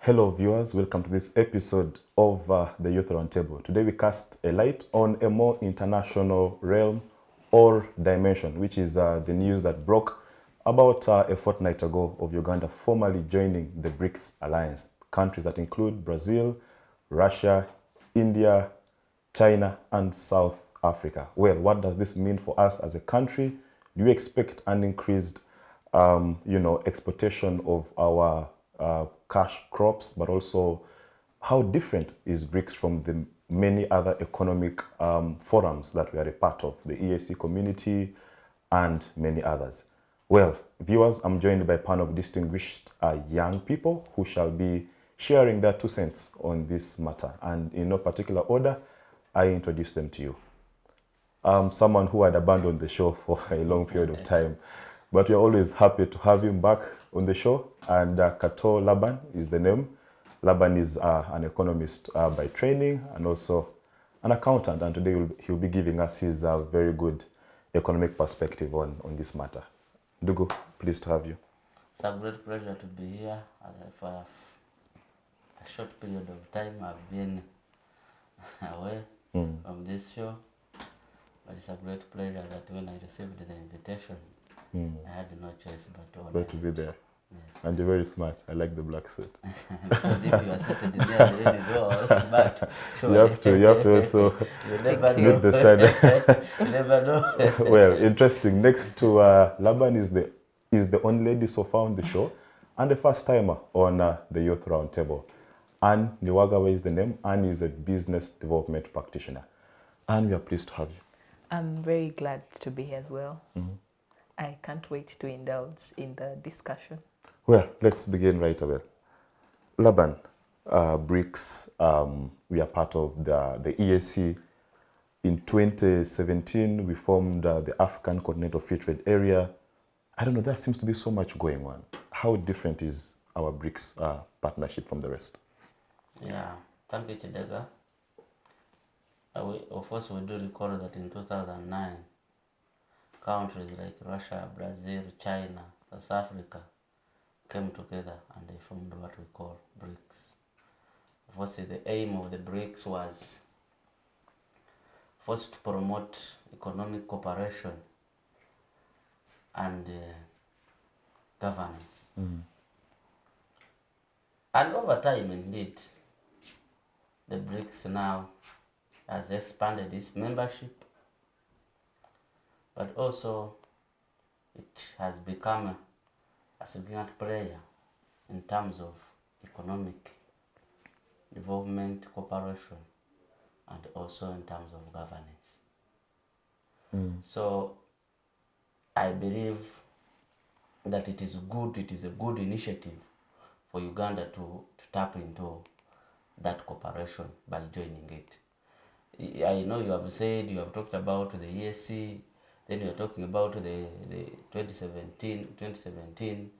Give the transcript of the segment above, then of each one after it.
Hello viewers, welcome to this episode of the Youth Roundtable. Today we cast a light on a more international realm or dimension, which is the news that broke about a fortnight ago of Uganda formally joining the BRICS alliance. Countries that include Brazil, Russia, India, China, and South Africa. Well, what does this mean for us as a country? Do you expect an increased exportation of our cash crops, but also how different is BRICS from the many other economic forums that we are a part of, the EAC community and many others? Well, viewers, I'm joined by a panel of distinguished young people who shall be sharing their 2 cents on this matter. And in no particular order, I introduce them to you. Someone who had abandoned the show for a long period of time, but we're always happy to have him back on the show. And Kato Laban is the name. Laban is an economist by training and also an accountant. And today he'll be giving us his very good economic perspective on this matter. Dugu, pleased to have you. It's a great pleasure to be here. For a short period of time, I've been away from this show. But it's a great pleasure that when I received the invitation, I had no choice but to honor Glad to be there. Yes. And you're very smart. I like the black suit. Because if you are seated in there, the end is well smart. You have to also You never meet know. the standard. You never know. Well, interesting. Next to Laban is the only lady so far on the show and the first timer on the Youth Roundtable. Anne Niwagaba is the name. Anne is a business development practitioner. Anne, we are pleased to have you. I'm very glad to be here as well. I can't wait to indulge in the discussion. Well, let's begin right away. Laban, BRICS, we are part of the EAC. In 2017, we formed the African Continental Free Trade Area. I don't know, there seems to be so much going on. How different is our BRICS partnership from the rest? Yeah, thank you, Kidega. Of course, we do recall that in 2009, countries like Russia, Brazil, China, South Africa came together and they formed what we call BRICS. Of course, the aim of the BRICS was first to promote economic cooperation and governance. And over time, indeed, the BRICS now has expanded its membership, but also it has become a significant player in terms of economic development, cooperation, and also in terms of governance. So I believe that it is a good initiative for Uganda to tap into that cooperation by joining it. I know you have talked about the EAC, then you're talking about the 2017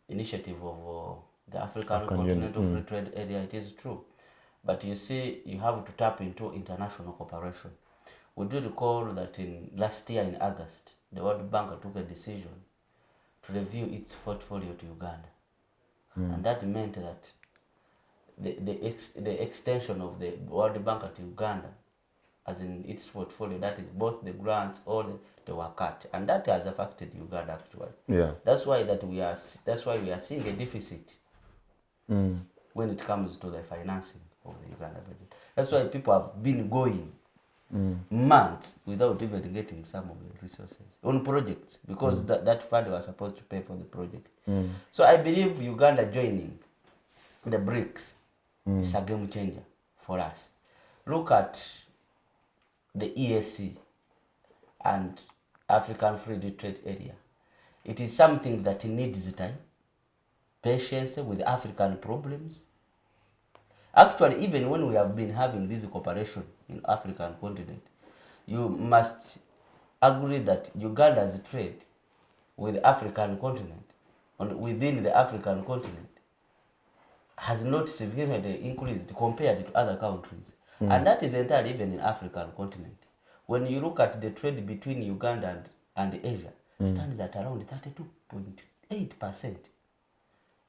initiative of the African Continental Free Trade Area. It is true. But you see, you have to tap into international cooperation. We do recall that last year in August, the World Bank took a decision to review its portfolio to Uganda. And that meant that the extension of the World Bank to Uganda, as in its portfolio, that is both the grants, they were cut, and that has affected Uganda actually. Yeah. That's why we are seeing a deficit when it comes to the financing of the Uganda budget. That's why people have been going months without even getting some of the resources on projects, because that fund was supposed to pay for the project. So I believe Uganda joining the BRICS is a game changer for us. Look at the EAC and African Free Trade Area. It is something that needs time, patience with African problems. Actually, even when we have been having this cooperation in African continent, you must agree that Uganda's trade with the African continent and within the African continent has not significantly increased compared to other countries. And that is entirely even in African continent. When you look at the trade between Uganda and Asia, stands at around 32.8%.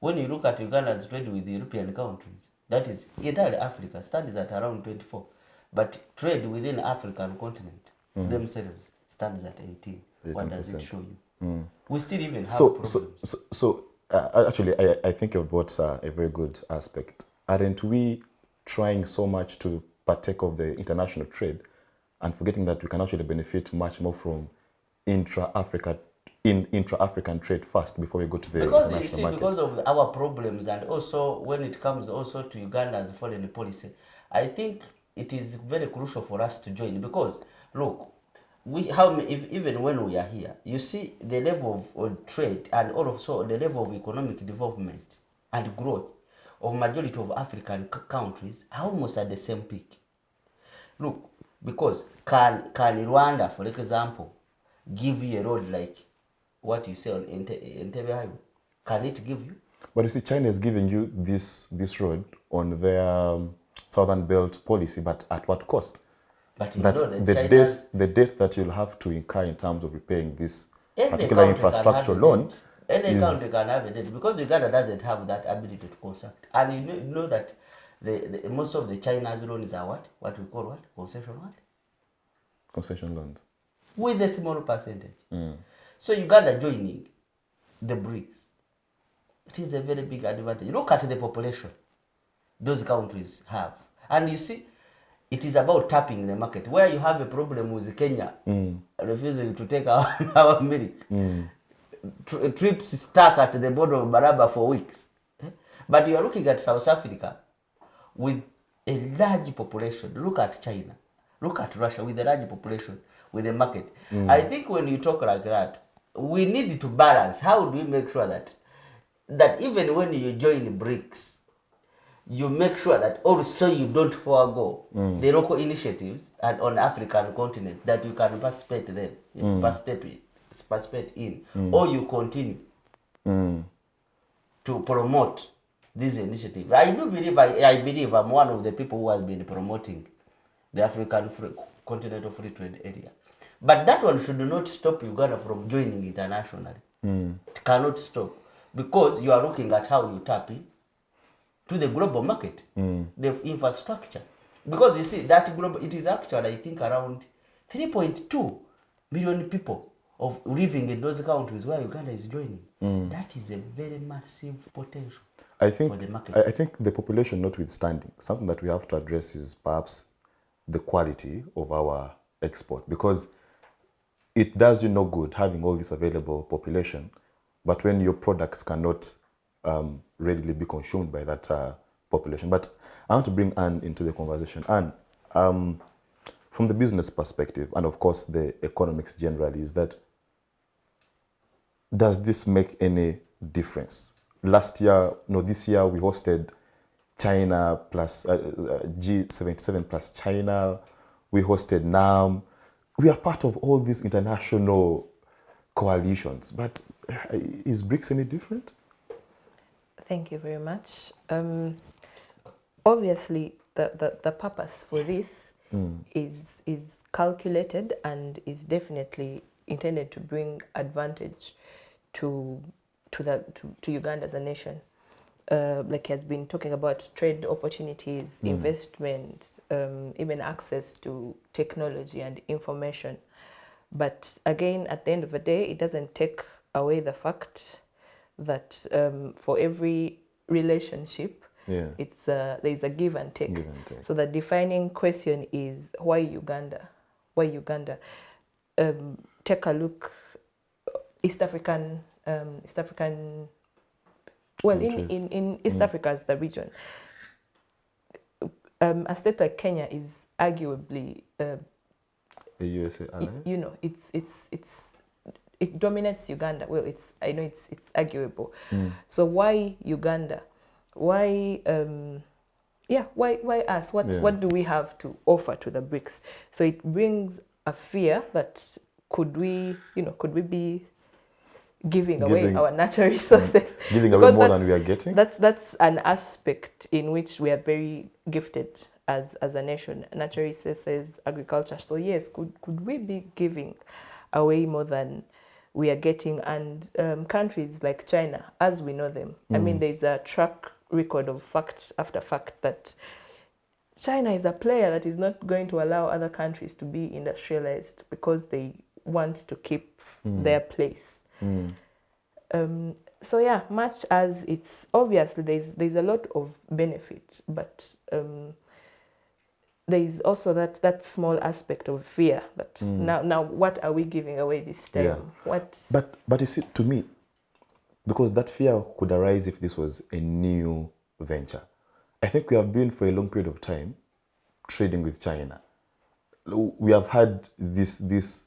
When you look at Uganda's trade with European countries, that is entirely Africa, stands at around 24. But trade within the African continent themselves stands at 18. What does it 18%. show you? We still even have So, problems. actually, I think you've brought a very good aspect. Aren't we trying so much to partake of the international trade and forgetting that we can actually benefit much more from intra-African trade first before we go to the Because you international see, market? because of our problems, and also when it comes also to Uganda's foreign policy, I think it is very crucial for us to join. Because look, even when we are here, you see the level of trade and also the level of economic development and growth of majority of African countries are almost at the same peak. Look, because can Rwanda, for example, give you a road like what you say on Entebbe Highway? Can it give you? But you see, China is giving you this road on their Southern Belt policy, but at what cost? But you That know that the debt that you'll have to incur in terms of repaying this Any particular country can infrastructure have a loan debt. Any is country can have a debt because Uganda doesn't have that ability to construct. And you know that the most of the China's loans are what? What we call what? Concession what? concession loans. With a small percentage. So Uganda joining the BRICS, it is a very big advantage. Look at the population those countries have. And you see, it is about tapping the market. Where you have a problem with Kenya refusing to take our milk, trips stuck at the border of Baraba for weeks. But you are looking at South Africa with a large population. Look at China. Look at Russia with a large population, with a market. I think when you talk like that, we need to balance. How do we make sure that even when you join BRICS, you make sure that also you don't forego the local initiatives and on African continent that you can participate in, or you continue to promote this initiative. I do believe, I believe I'm one of the people who has been promoting the African Continental Free Trade Area. But that one should not stop Uganda from joining internationally. It cannot stop because you are looking at how you tap in to the global market, the infrastructure. Because you see, that global, it is actually, I think, around 3.2 million people of living in those countries where Uganda is joining. That is a very massive potential for the market. I think the population notwithstanding, something that we have to address is perhaps the quality of our export, because it does you no good having all this available population, but when your products cannot readily be consumed by that population. But I want to bring Anne into the conversation. Anne, from the business perspective, and of course the economics generally, is that does this make any difference? This year we hosted China plus G77 plus China. We hosted NAM. We are part of all these international coalitions. But is BRICS any different? Thank you very much. Obviously, the purpose for this is calculated and is definitely intended to bring advantage to Uganda as a nation. Like he has been talking about trade opportunities, investment, even access to technology and information. But again, at the end of the day, it doesn't take away the fact that for every relationship, it's there is a give and take. So the defining question is why Uganda? Why Uganda? Take a look, East African. Well, in East Africa as the region, a state like Kenya is arguably a USA ally? It dominates Uganda. Well, I know it's arguable. So why Uganda? Why why us? What do we have to offer to the BRICS? So it brings a fear that could we be giving away our natural resources, giving away more than we are getting? That's an aspect in which we are very gifted as a nation. Natural resources, agriculture. So yes, could we be giving away more than we are getting, and countries like China, as we know them. I mean, there's a track record of fact after fact that China is a player that is not going to allow other countries to be industrialized because they want to keep their place. So yeah, much as it's obviously there's a lot of benefit, but there is also that small aspect of fear that now what are we giving away this time? Yeah. What? But you see, to me, because that fear could arise if this was a new venture. I think we have been for a long period of time trading with China. We have had this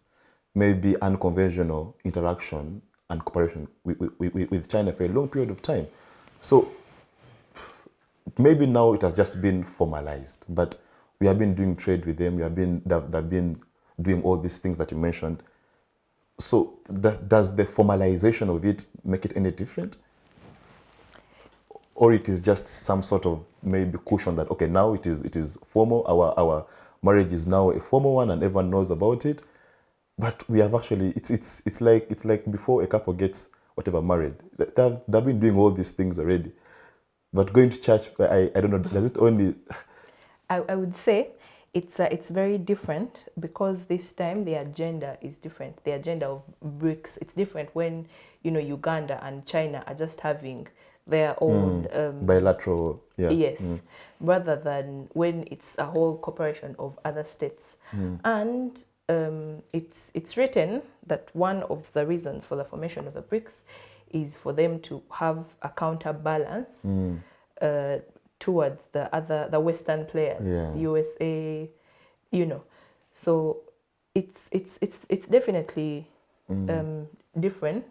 maybe unconventional interaction and cooperation with China for a long period of time. So maybe now it has just been formalized, but we have been doing trade with them. They've been doing all these things that you mentioned. So does the formalization of it make it any different? Or it is just some sort of maybe cushion that, okay, now it is formal, our marriage is now a formal one and everyone knows about it. But we have actually, it's like before a couple gets whatever married, they've been doing all these things already. But going to church, I don't know, does it only... I would say it's very different because this time the agenda is different. The agenda of BRICS, it's different when, Uganda and China are just having their own bilateral, yeah. Yes, rather than when it's a whole corporation of other states. And it's written that one of the reasons for the formation of the BRICS is for them to have a counterbalance towards the Western players, Yeah. USA, So it's definitely different.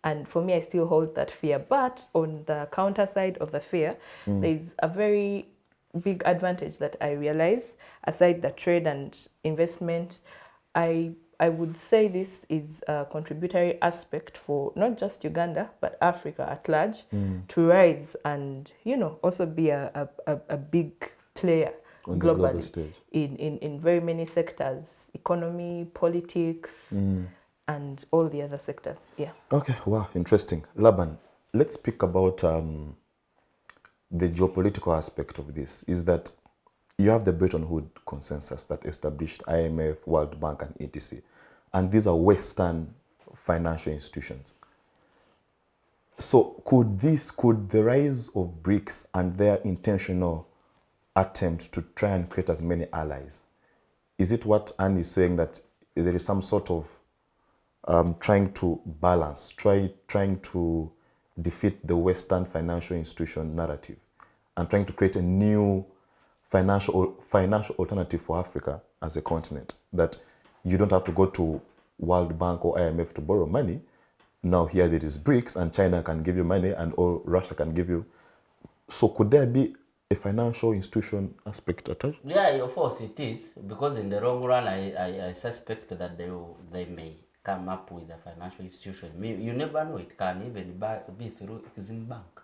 And for me, I still hold that fear. But on the counter side of the fear, there's a very big advantage that I realize. Aside the trade and investment, I would say this is a contributory aspect for not just Uganda, but Africa at large to rise and, also be a big player On the global globally stage. in very many sectors, economy, politics, and all the other sectors. Yeah. Okay, wow, interesting. Laban, let's speak about the geopolitical aspect of this. Is that you have the Bretton Woods consensus that established IMF, World Bank, and etc. And these are Western financial institutions. So could the rise of BRICS and their intentional attempt to try and create as many allies, is it what Anne is saying, that there is some sort of trying to balance, trying to defeat the Western financial institution narrative and trying to create a new financial alternative for Africa as a continent, that you don't have to go to World Bank or IMF to borrow money. Now here there is BRICS and China can give you money and or Russia can give you. So could there be a financial institution aspect attached? Yeah, of course it is, because in the long run, I suspect that they may come up with a financial institution. You never know, it can even be through Exim Bank.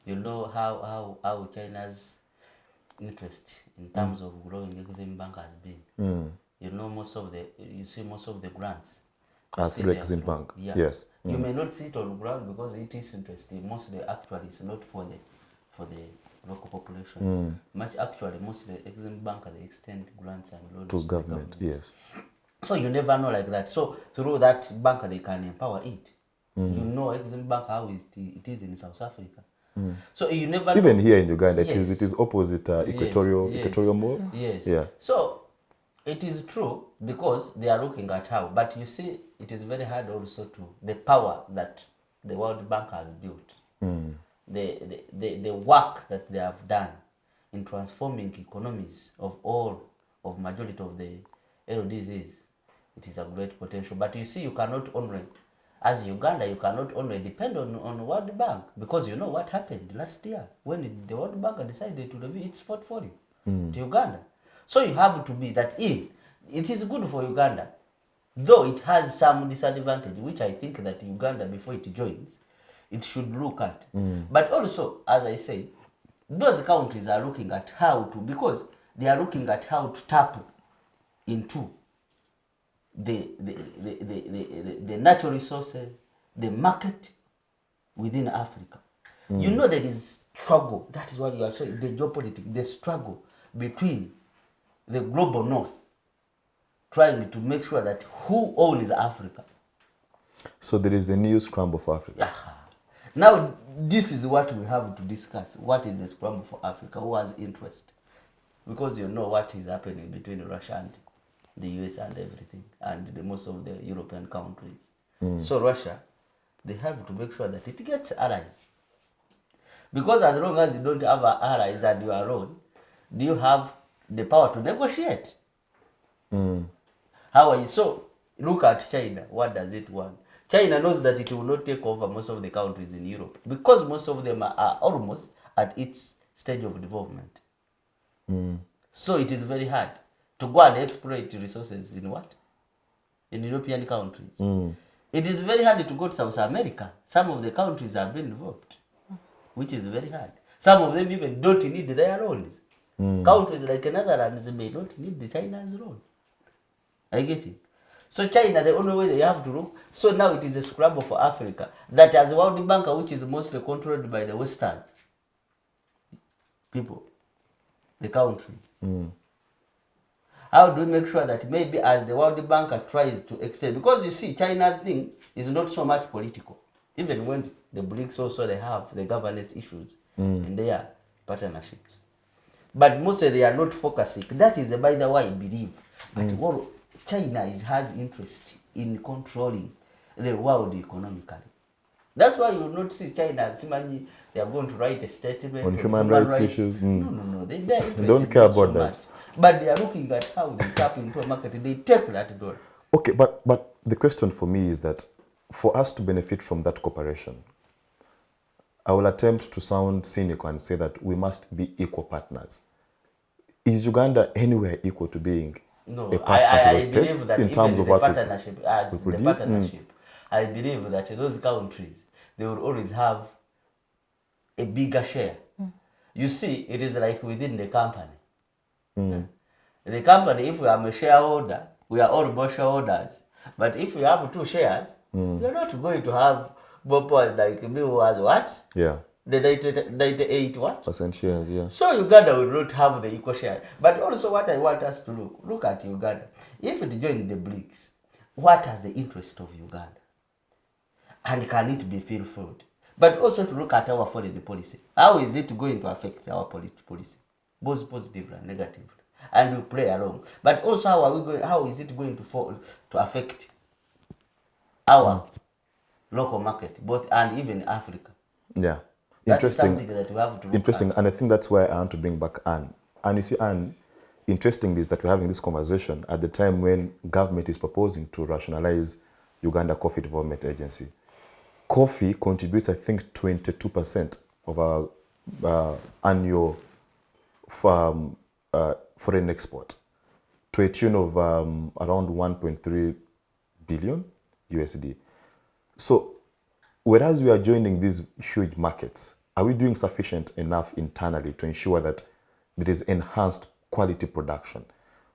You know how China's interest in terms of growing Exim Bank has been. You know, you see most of the grants Through Exim Bank, yeah. Yes. You may not see it on ground because it is interesting. Mostly, actually, it's not for the local population. Mostly Exim Bank they extend grants and loans To government, yes. So you never know like that. So through that bank they can empower it. You know Exim Bank how it is in South Africa. So you never Even know. here in Uganda, Yes. it is opposite equatorial mall. Yes. Yeah. So it is true because they are looking at how, but you see, it is very hard also to the power that the World Bank has built, the work that they have done in transforming economies of majority of the LDCs. It is a great potential, but you see, you cannot only, as Uganda, you cannot only depend on World Bank, because you know what happened last year when the World Bank decided to review its portfolio to Uganda. So you have to be that in. It is good for Uganda, though it has some disadvantage, which I think that Uganda, before it joins, it should look at. But also, as I say, those countries are looking at how to, because they are looking at how to tap into the the natural resources, the market within Africa. You know there is struggle. That is what you are saying, the geopolitics, the struggle between the global north trying to make sure that who owns Africa. So there is a new scramble for Africa. Now, this is what we have to discuss. What is the scramble for Africa? Who has interest? Because you know what is happening between Russia and the US and everything, and most of the European countries. So Russia, they have to make sure that it gets allies. Because as long as you don't have allies and you are alone, do you have the power to negotiate? How are you? So look at China. What does it want? China knows that it will not take over most of the countries in Europe because most of them are almost at its stage of development. So it is very hard to go and exploit resources in what? In European countries. It is very hard to go to South America. Some of the countries have been developed, which is very hard. Some of them even don't need their loans. Countries like Netherlands may not need the China's loan. I get it. So China, the only way they have to look, so now it is a scramble for Africa. That as World Bank, which is mostly controlled by the Western people, the countries. How do we make sure that maybe as the World Bank tries to extend, because you see China's thing is not so much political. Even when the BRICS also they have the governance issues in their partnerships. But mostly they are not focusing. That is by the way I believe. But what China has interest in controlling the world economically. That's why you will not see China, they are going to write a statement on human rights issues. No. They don't care about that. But they are looking at how they tap into a market. They take that dollar. Okay, but the question for me is that for us to benefit from that cooperation, I will attempt to sound cynical and say that we must be equal partners. Is Uganda anywhere equal to being a partner to those states in terms of what partnership, we produce? I believe that those countries, they will always have a bigger share. You see, it is like within the company. The company, if we are a shareholder, we are all both shareholders. But if we have two shares, you're not going to have both like me who has what? Yeah. The 98 what? % shares, yeah. So Uganda will not have the equal share. But also what I want us to look at Uganda. If it joins the BRICS, what is the interest of Uganda? And can it be fulfilled? But also to look at our foreign policy. How is it going to affect our policy? Both positive and negative. And we play along. But also how is it going to affect our local market, both and even Africa? Yeah. Interesting. That is something that we have to look interesting. at. And I think that's why I want to bring back Anne. And you see, Anne, interesting is that we're having this conversation at the time when government is proposing to rationalize Uganda Coffee Development Agency. Coffee contributes, I think, 22% of our annual foreign export to a tune of around 1.3 billion USD. So, whereas we are joining these huge markets, are we doing sufficient enough internally to ensure that there is enhanced quality production?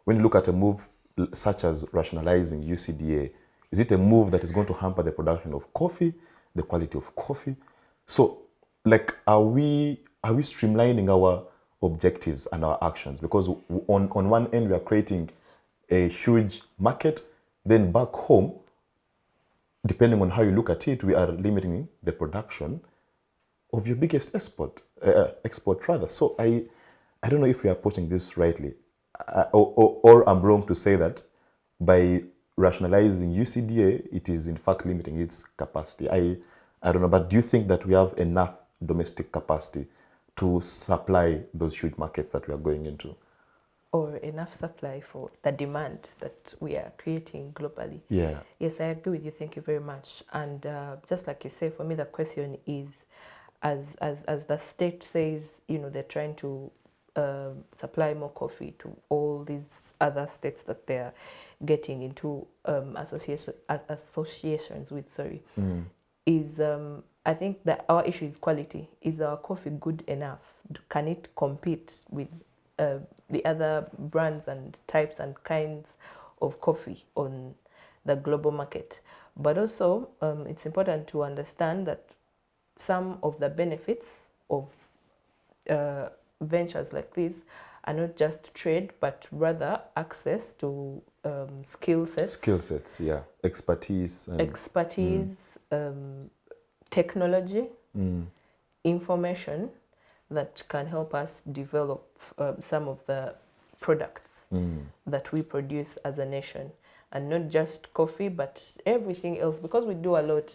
When you look at a move such as rationalizing UCDA, is it a move that is going to hamper the production of coffee, the quality of coffee? So, like, are we streamlining our objectives and our actions? Because on one end, we are creating a huge market, then back home, depending on how you look at it, we are limiting the production of your biggest export rather. So I don't know if we are approaching this rightly, or I'm wrong to say that by rationalizing UCDA, it is in fact limiting its capacity. I don't know, but do you think that we have enough domestic capacity to supply those huge markets that we are going into? Or enough supply for the demand that we are creating globally? Yeah. Yes, I agree with you. Thank you very much. And just like you say, for me, the question is, as the state says, they're trying to supply more coffee to all these other states that they're getting into associations with. Is I think that our issue is quality. Is our coffee good enough? Can it compete with the other brands and types and kinds of coffee on the global market? But also, it's important to understand that some of the benefits of ventures like this are not just trade, but rather access to skill sets. Skill sets, yeah. Expertise. Technology, information that can help us develop some of the products that we produce as a nation. And not just coffee, but everything else, because we do a lot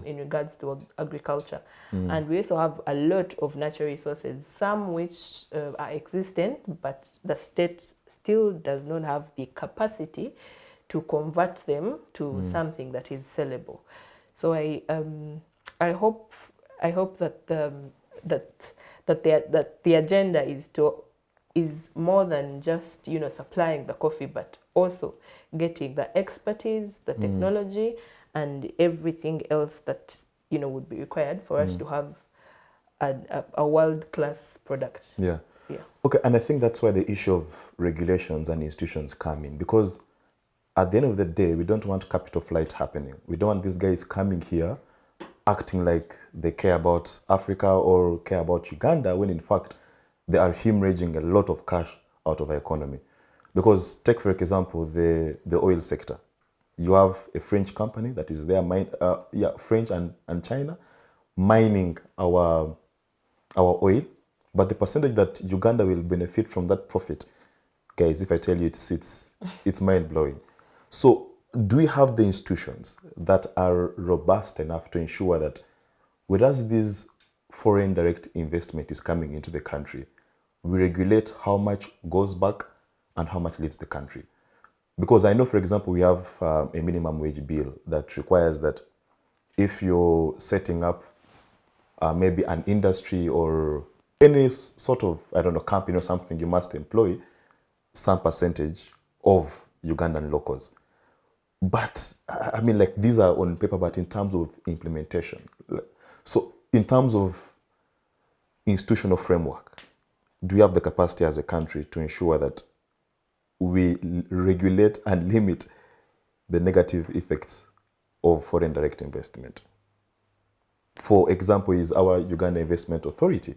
in regards to agriculture. And we also have a lot of natural resources, some which are existent, but the state still does not have the capacity to convert them to something that is sellable. So I hope that the agenda is more than just supplying the coffee, but also getting the expertise, the technology, and everything else that would be required for us to have a world-class product. Yeah. Yeah. Okay, and I think that's why the issue of regulations and institutions come in, because at the end of the day, we don't want capital flight happening. We don't want these guys coming here acting like they care about Africa or care about Uganda, when in fact they are hemorrhaging a lot of cash out of our economy. Because take, for example, the oil sector. You have a French company that is there, French and China, mining our oil, but the percentage that Uganda will benefit from that profit, guys, if I tell you, it's mind-blowing. So do we have the institutions that are robust enough to ensure that whereas this foreign direct investment is coming into the country, we regulate how much goes back and how much leaves the country? Because I know, for example, we have a minimum wage bill that requires that if you're setting up maybe an industry or any sort of, company or something, you must employ some percentage of Ugandan locals. But I mean, like, these are on paper, but in terms of implementation. So in terms of institutional framework, do we have the capacity as a country to ensure that we regulate and limit the negative effects of foreign direct investment? For example, is our Uganda Investment Authority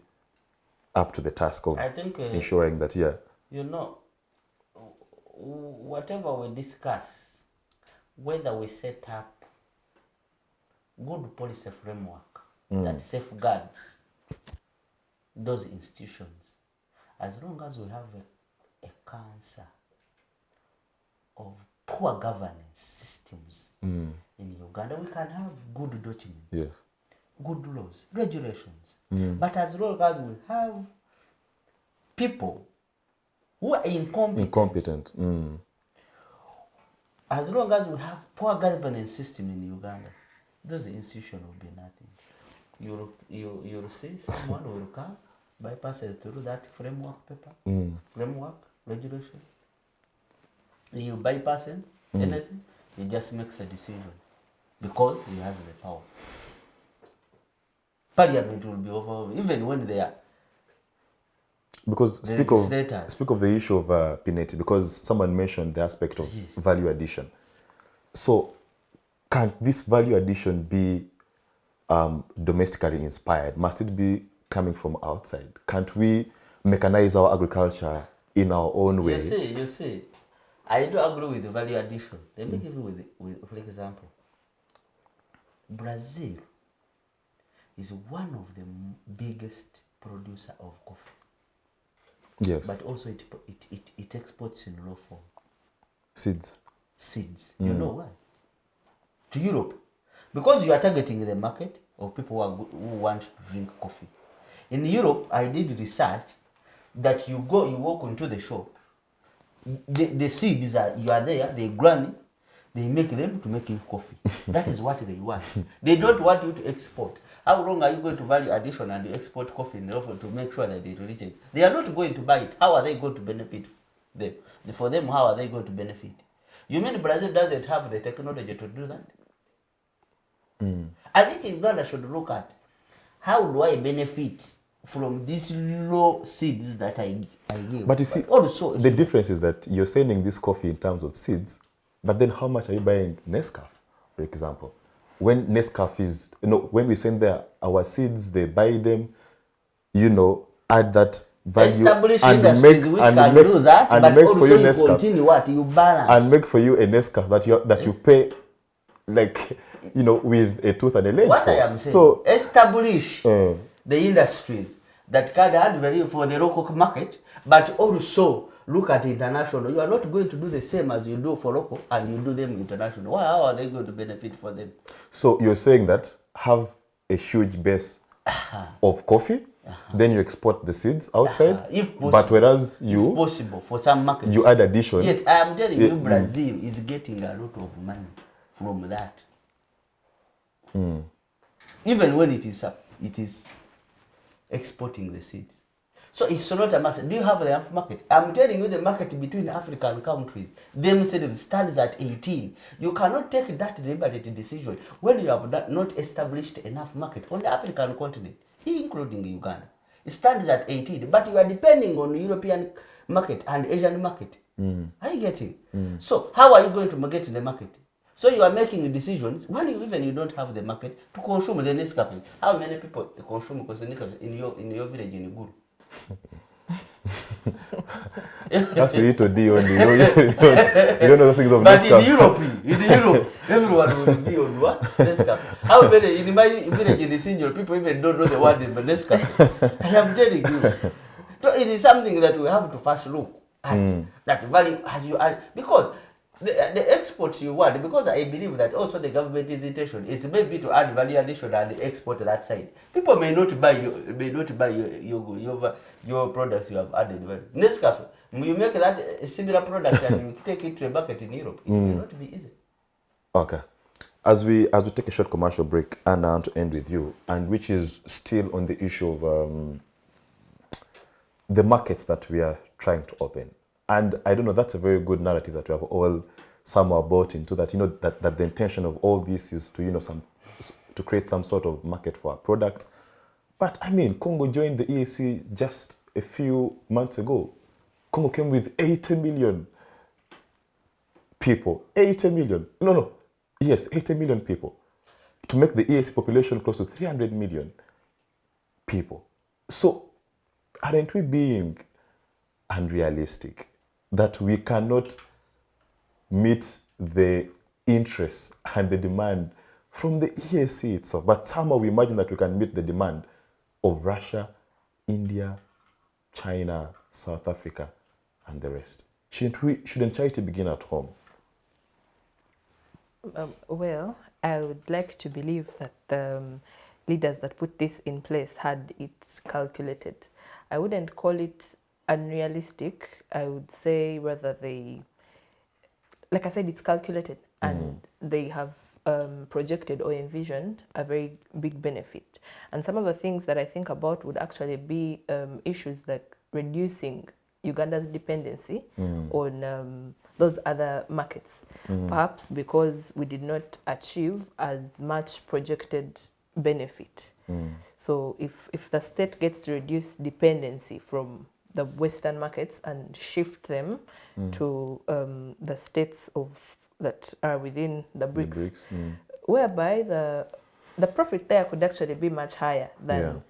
up to the task of ensuring that, whatever we discuss, whether we set up good policy framework that safeguards those institutions, as long as we have a cancer of poor governance systems in Uganda, we can have good documents, good laws, regulations. But as long as we have people who are incompetent. As long as we have poor governance system in Uganda, those institutions will be nothing. You'll see someone will come, bypasses through that framework paper, framework, regulation. You bypass anything, he just makes a decision because he has the power. Parliament will be over even when they are. Because speak of the issue of Pineti, because someone mentioned the aspect of value addition. So can this value addition be domestically inspired? Must it be coming from outside? Can't we mechanize our agriculture in our own way? You see, I do agree with the value addition. Let me give you with for example, Brazil is one of the biggest producer of coffee. Yes. But also it exports in raw form. Seeds. You know why? To Europe. Because you are targeting the market of people who want to drink coffee. In Europe, I did research that you walk into the shop, the seeds you are there, they grind, they make them to make you coffee. That is what they want. They don't want you to export. How long are you going to value addition and export coffee in order to make sure that they release it? They are not going to buy it. How are they going to benefit them? For them, how are they going to benefit? You mean Brazil doesn't have the technology to do that? I think Uganda should look at how do I benefit from these low seeds that I give. But you see, also, the difference is that you're selling this coffee in terms of seeds, but then how much are you buying Nescafe for example. When Nescafe is, when we send our seeds, they buy them, add that value. Establish industries which can do that, but also you Nescafe, continue what? You balance. And make for you a Nescafe that you pay, like, with a tooth and a leg. What I am saying, so, establish the industries that can add value for the local market, but also look at international. You are not going to do the same as you do for local and you do them international. How are they going to benefit for them? So you're saying that have a huge base of coffee, then you export the seeds outside, if possible, but whereas if possible for some markets, you add addition. Yes, I am telling you, Brazil is getting a lot of money from that. Even when it is exporting the seeds. So it's not a massive. Do you have the market? I'm telling you, the market between African countries themselves stands at 18. You cannot take that deliberate decision when you have not established enough market on the African continent, including Uganda. It stands at 18, but you are depending on European market and Asian market. Are you getting? So how are you going to get the market? So you are making decisions when you don't have the market to consume the Nescafe. How many people consume Nescafe in your village in Iguru? That's what you need to do only. You don't know the things of but Nescafe. in Europe, everyone will be on what? Nescafe. How many in my village in the senior people even don't know the word Nescafe? I am telling you. So it is something that we have to first look at. That value as you add, because the exports you want, because I believe that also the government's intention is maybe to add value addition and export that side. People may not buy your products you have added value. Nescafe, you make that a similar product and you take it to a market in Europe. It will not be easy. Okay. As we take a short commercial break, and I want to end with you, and which is still on the issue of the markets that we are trying to open. And I don't know, that's a very good narrative that we have all somehow bought into, that, that the intention of all this is to, to create some sort of market for our product. But I mean, Congo joined the EAC just a few months ago. Congo came with 80 million people. 80 million. No. Yes, 80 million people. To make the EAC population close to 300 million people. So, aren't we being unrealistic that we cannot meet the interest and the demand from the EAC itself, but somehow we imagine that we can meet the demand of Russia, India, China, South Africa, and the rest? Shouldn't charity begin at home? Well, I would like to believe that the leaders that put this in place had it calculated. I wouldn't call it unrealistic. I would say rather like I said, it's calculated, and they have projected or envisioned a very big benefit. And some of the things that I think about would actually be issues like reducing Uganda's dependency on those other markets, perhaps because we did not achieve as much projected benefit. So if the state gets to reduce dependency from the Western markets and shift them to the states that are within the BRICS, whereby the profit there could actually be much higher than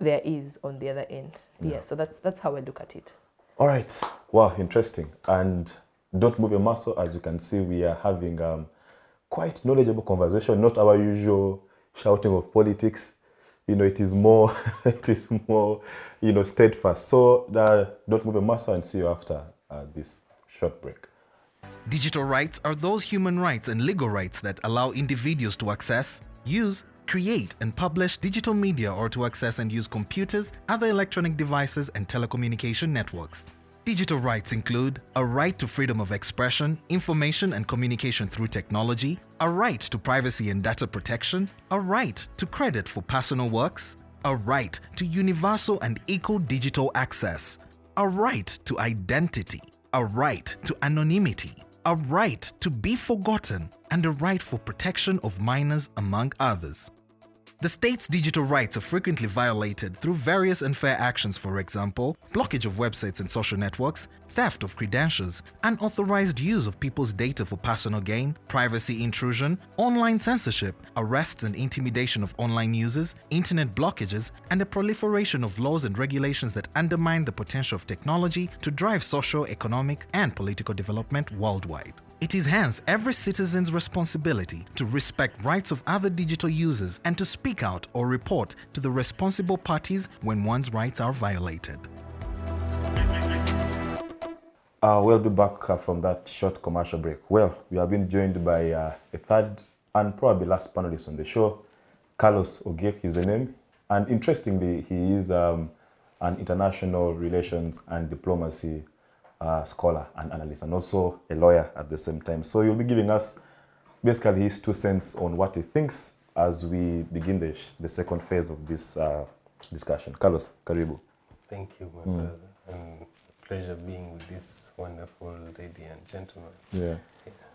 there is on the other end. Yeah, so that's how I look at it. All right. Wow, interesting. And don't move a muscle. As you can see, we are having quite knowledgeable conversation, not our usual shouting of politics. It is more, steadfast. So don't move a muscle, and see you after this short break. Digital rights are those human rights and legal rights that allow individuals to access, use, create, and publish digital media, or to access and use computers, other electronic devices, and telecommunication networks. Digital rights include a right to freedom of expression, information and communication through technology, a right to privacy and data protection, a right to credit for personal works, a right to universal and equal digital access, a right to identity, a right to anonymity, a right to be forgotten, and a right for protection of minors, among others. The state's digital rights are frequently violated through various unfair actions, for example, blockage of websites and social networks, theft of credentials, unauthorized use of people's data for personal gain, privacy intrusion, online censorship, arrests and intimidation of online users, internet blockages, and the proliferation of laws and regulations that undermine the potential of technology to drive social, economic, and political development worldwide. It is hence every citizen's responsibility to respect rights of other digital users and to speak out or report to the responsible parties when one's rights are violated. We'll be back from that short commercial break. Well, we have been joined by a third and probably last panelist on the show. Carlos Ogik is the name. And interestingly, he is an international relations and diplomacy scholar and analyst, and also a lawyer at the same time. So he'll be giving us basically his 2 cents on what he thinks as we begin the second phase of this discussion. Carlos, karibu. Thank you, my brother. And pleasure being with this wonderful lady and gentleman. Yeah.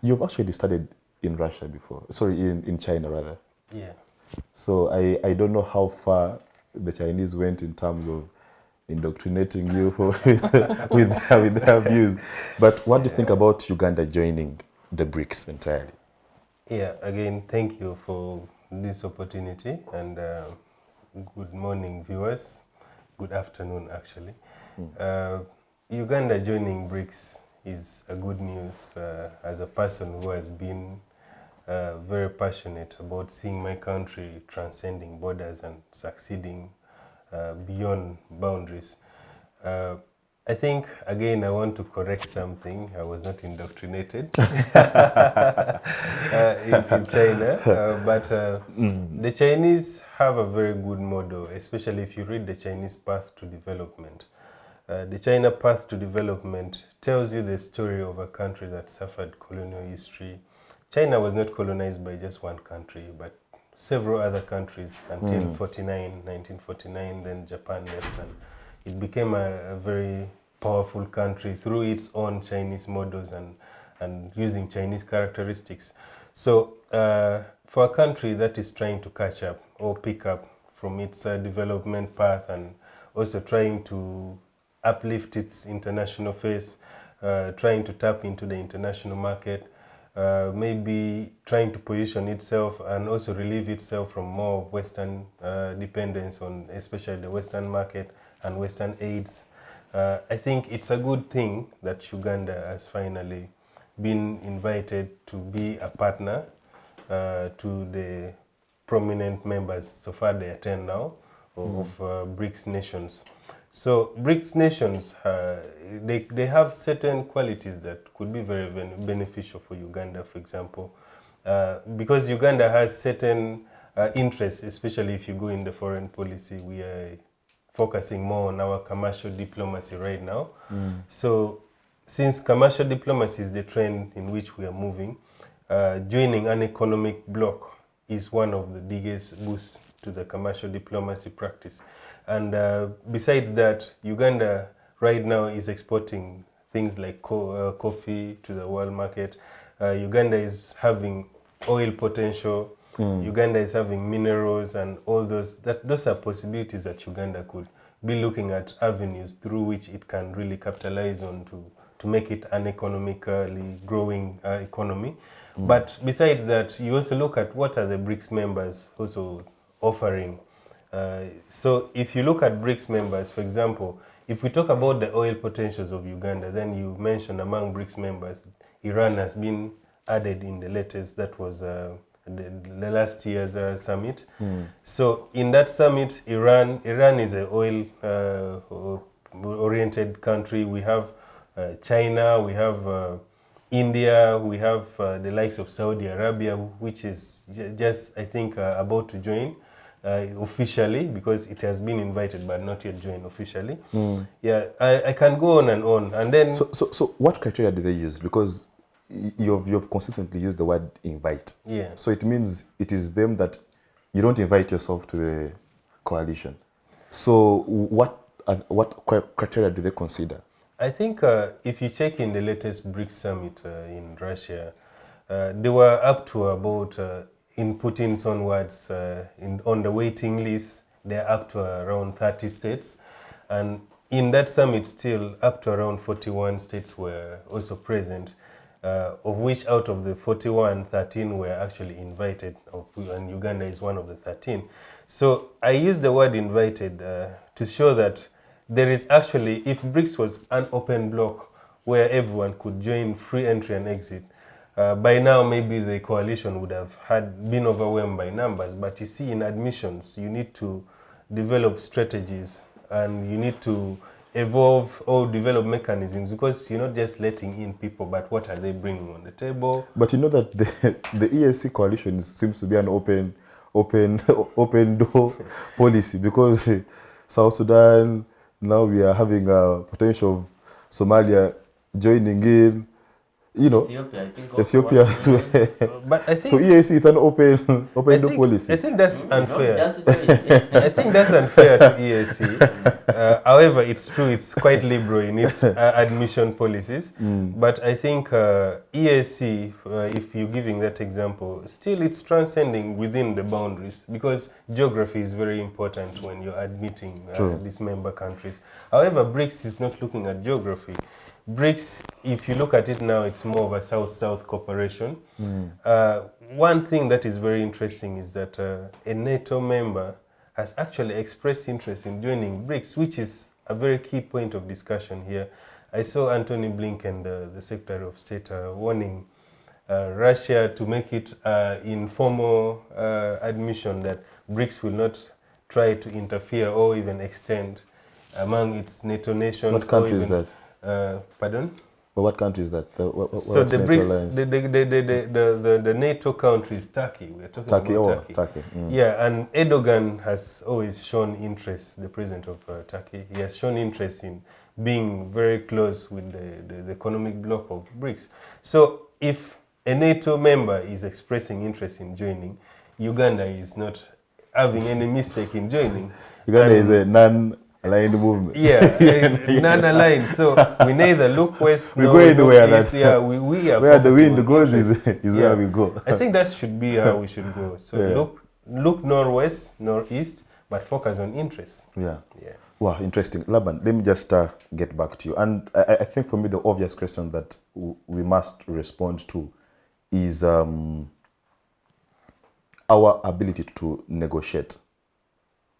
You've actually studied in Russia before. Sorry, in China rather. Yeah. So I don't know how far the Chinese went in terms of indoctrinating you with their views. But what do you think about Uganda joining the BRICS entirely? Yeah, again, thank you for this opportunity, and good morning, viewers. Good afternoon, actually. Uganda joining BRICS is a good news as a person who has been very passionate about seeing my country transcending borders and succeeding beyond boundaries. I think, again, I want to correct something. I was not indoctrinated in China, but the Chinese have a very good model, especially if you read the Chinese path to development. The China path to development tells you the story of a country that suffered colonial history. China was not colonized by just one country, but several other countries until 1949, then Japan left, and it became a very powerful country through its own Chinese models and using Chinese characteristics. So for a country that is trying to catch up or pick up from its development path and also trying to uplift its international face, trying to tap into the international market, maybe trying to position itself and also relieve itself from more Western dependence on especially the Western market and Western aids. I think it's a good thing that Uganda has finally been invited to be a partner to the prominent members, so far they are 10 now, of BRICS nations. So BRICS nations, they have certain qualities that could be very beneficial for Uganda, for example, because Uganda has certain interests, especially if you go in the foreign policy. We are focusing more on our commercial diplomacy right now. So since commercial diplomacy is the trend in which we are moving, joining an economic bloc is one of the biggest boosts to the commercial diplomacy practice. And besides that, Uganda right now is exporting things like coffee to the world market. Uganda is having oil potential. Uganda is having minerals and all those. Those are possibilities that Uganda could be looking at avenues through which it can really capitalize on to make it an economically growing economy. But besides that, you also look at what are the BRICS members also offering. So if you look at BRICS members, for example, if we talk about the oil potentials of Uganda, then you mentioned among BRICS members, Iran has been added in the latest, that was the last year's summit. So in that summit, Iran is an oil oriented country. We have China, we have India, we have the likes of Saudi Arabia, which is just, I think, about to join officially, because it has been invited but not yet joined officially. Yeah, I can go on, and then. So what criteria do they use? Because you've consistently used the word invite. Yeah. So it means it is them that you don't invite yourself to the coalition. So what criteria do they consider? I think if you check in the latest BRICS summit in Russia, they were up to about Putin's own words, on the waiting list, they're up to around 30 states. And in that summit still, up to around 41 states were also present, of which out of the 41, 13 were actually invited, and Uganda is one of the 13. So I use the word invited to show that there is actually, if BRICS was an open bloc where everyone could join free entry and exit, by now maybe the coalition would have been overwhelmed by numbers. But you see, in admissions, you need to develop strategies and you need to evolve or develop mechanisms, because you're not just letting in people, but what are they bringing on the table? But you know that the ESC coalition seems to be an open door policy, because South Sudan, now we are having a potential of Somalia joining in, you know, Ethiopia, I think Ethiopia. But I think So EAC is an open door policy. I think that's unfair. Just do it. I think that's unfair to EAC. However, it's true, it's quite liberal in its admission policies. But I think EAC, if you're giving that example, still it's transcending within the boundaries, because geography is very important when you're admitting these member countries. However, BRICS is not looking at geography. BRICS, if you look at it now, it's more of a South-South cooperation. One thing that is very interesting is that a NATO member has actually expressed interest in joining BRICS, which is a very key point of discussion here. I saw Anthony Blinken, the Secretary of State, warning Russia to make it informal admission that BRICS will not try to interfere or even extend among its NATO nations. What country is that? Pardon? But what country is that? So the BRICS, the NATO country is Turkey. We're talking about Turkey. Yeah, and Erdogan has always shown interest, the president of Turkey. He has shown interest in being very close with the economic bloc of BRICS. So if a NATO member is expressing interest in joining, Uganda is not having any mistake in joining. Uganda is a non-aligned movement. Yeah, non-aligned. So we neither look west, we go anywhere east. Yeah, we are where the wind goes interest. is where we go. I think that should be how we should go. So look northwest, northeast, but focus on interest. Yeah. Wow, interesting. Laban, let me just get back to you. And I think for me, the obvious question that we must respond to is our ability to negotiate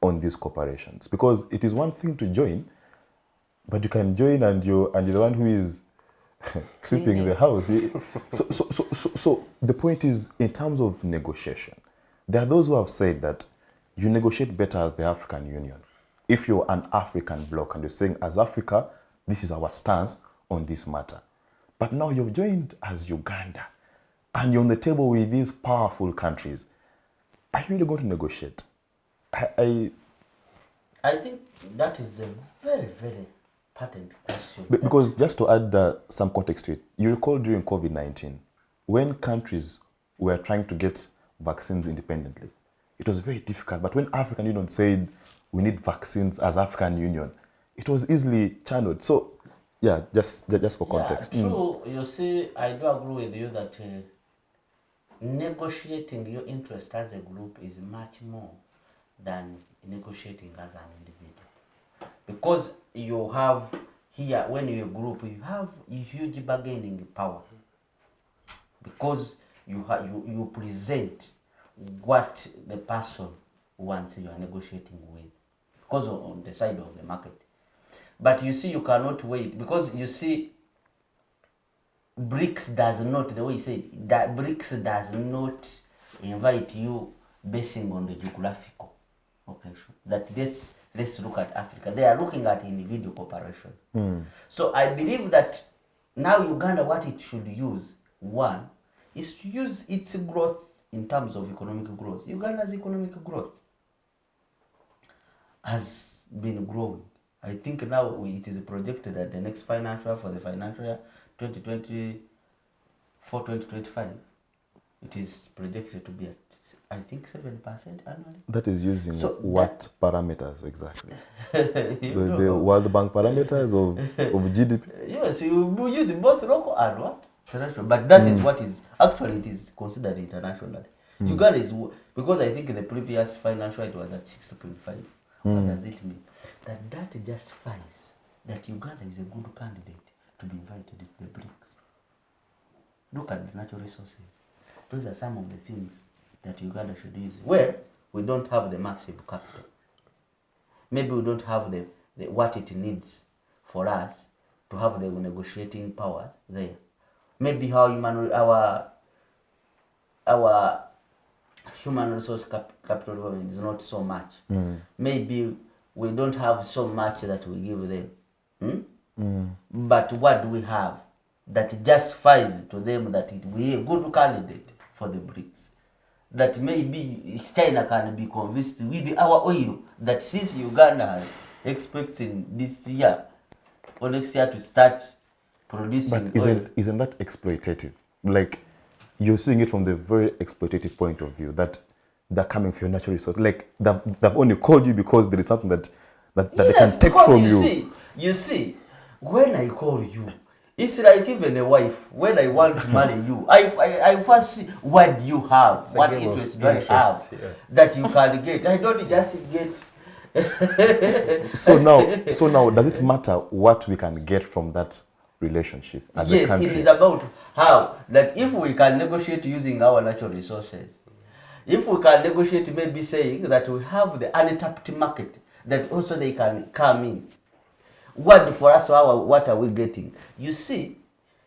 on these corporations. Because it is one thing to join, but you can join and you're the one who is sweeping the house. So the point is, in terms of negotiation, there are those who have said that you negotiate better as the African Union. If you're an African bloc and you're saying, as Africa, this is our stance on this matter. But now you've joined as Uganda and you're on the table with these powerful countries. Are you really going to negotiate? I think that is a very, very pertinent question. Because just to add some context to it, you recall during COVID-19, when countries were trying to get vaccines independently, it was very difficult. But when African Union said, we need vaccines as African Union, it was easily channeled. So, yeah, just for context. Yeah, true. You see, I do agree with you that negotiating your interest as a group is much more than negotiating as an individual. Because you have here, when you're a group, you have a huge bargaining power. Because you present what the person wants you are negotiating with. Because on the side of the market. But you see, you cannot wait, because you see, BRICS does not, the way you said, that BRICS does not invite you basing on the geographical. Okay, sure. That let's look at Africa. They are looking at individual cooperation. So I believe that now Uganda, what it should use, one, is to use its growth in terms of economic growth. Uganda's economic growth has been growing. I think now it is projected that the next financial, for the financial year 2024-2025, it is projected to be at, I think, 7% annually. That is using what parameters exactly? the World Bank parameters of GDP? Yes, you use both local and what? International. But that is what is, actually it is considered internationally. Uganda is, because I think in the previous financial it was at 60.5. What does it mean? That justifies that Uganda is a good candidate to be invited to the BRICS. Look at the natural resources. Those are some of the things that Uganda should use. Where we don't have the massive capital. Maybe we don't have the what it needs for us to have the negotiating power there. Maybe our human resource capital development is not so much. Maybe we don't have so much that we give them. But what do we have that justifies to them that we are a good candidate for the BRICS? That maybe China can be convinced with our oil that since Uganda is expecting this year or next year to start producing But isn't that exploitative? Like, you're seeing it from the very exploitative point of view, that they're coming for your natural resource. Like, they've only called you because there is something that they can take from you. You see, when I call you, it's like even a wife, when I want to marry you, I first see what do you have, It's what a game of interest do I have yeah. that you can get. I don't just get. So now, does it matter what we can get from that relationship as a country? Yes, it is about how that if we can negotiate using our natural resources, if we can negotiate maybe saying that we have the untapped market, that also they can come in. What for us, what are we getting? You see,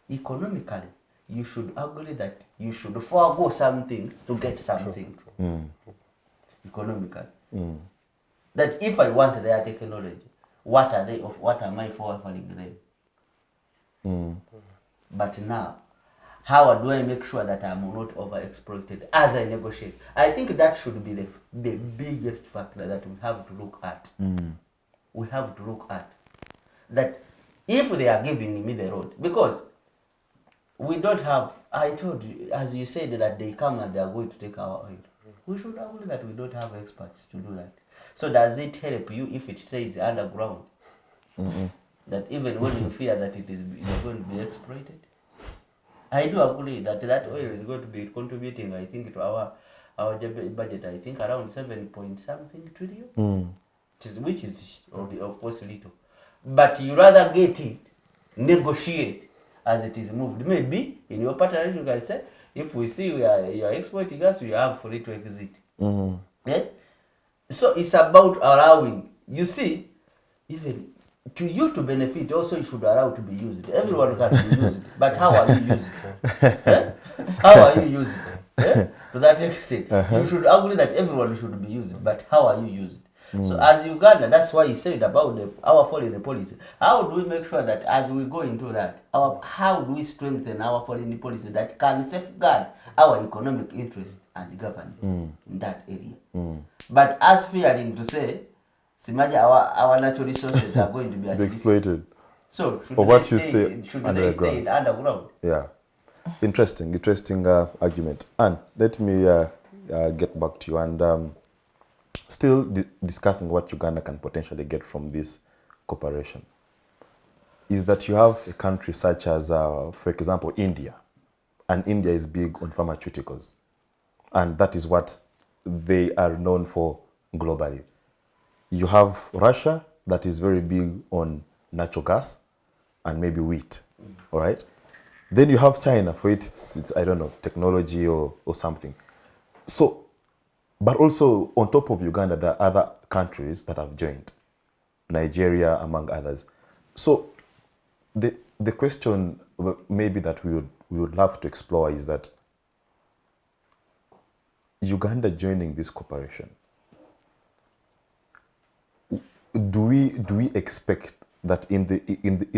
economically, you should agree that you should forego some things to get some things. Economically. That if I want their technology, what am I offering them? But now, how do I make sure that I'm not overexploited as I negotiate? I think that should be the biggest factor that we have to look at. We have to look at that if they are giving me the road, because we don't have, I told you, as you said, that they come and they are going to take our oil. We should agree that we don't have experts to do that. So does it help you if it says underground? That even when you fear that it is going to be exploited? I do agree that oil is going to be contributing, I think, to our budget, I think around 7 point something trillion, which is of course little. But you rather get it, negotiate as it is moved. Maybe in your partnership, you guys say, if we see you are exploiting us, you have free to exit. Yes? So it's about allowing. You see, even to you to benefit, also you should allow to be used. Everyone can be used, but how are you using it? How are you using it? To that extent, you should agree that everyone should be used, but how are you using it? So as Uganda, that's why he said about our foreign policy. How do we make sure that as we go into that, how do we strengthen our foreign policy that can safeguard our economic interests and governance in that area? But as fearing to say, Simaja, our natural resources are going to be exploited. So should they stay underground? Yeah. Interesting argument. And let me get back to you and still discussing what Uganda can potentially get from this cooperation. Is that you have a country such as, for example, India. And India is big on pharmaceuticals. And that is what they are known for globally. You have Russia that is very big on natural gas and maybe wheat, all right? Then you have China for it's I don't know, technology or something. So, but also on top of Uganda, there are other countries that have joined, Nigeria among others. So the question maybe that we would love to explore is that Uganda joining this cooperation, do we expect that in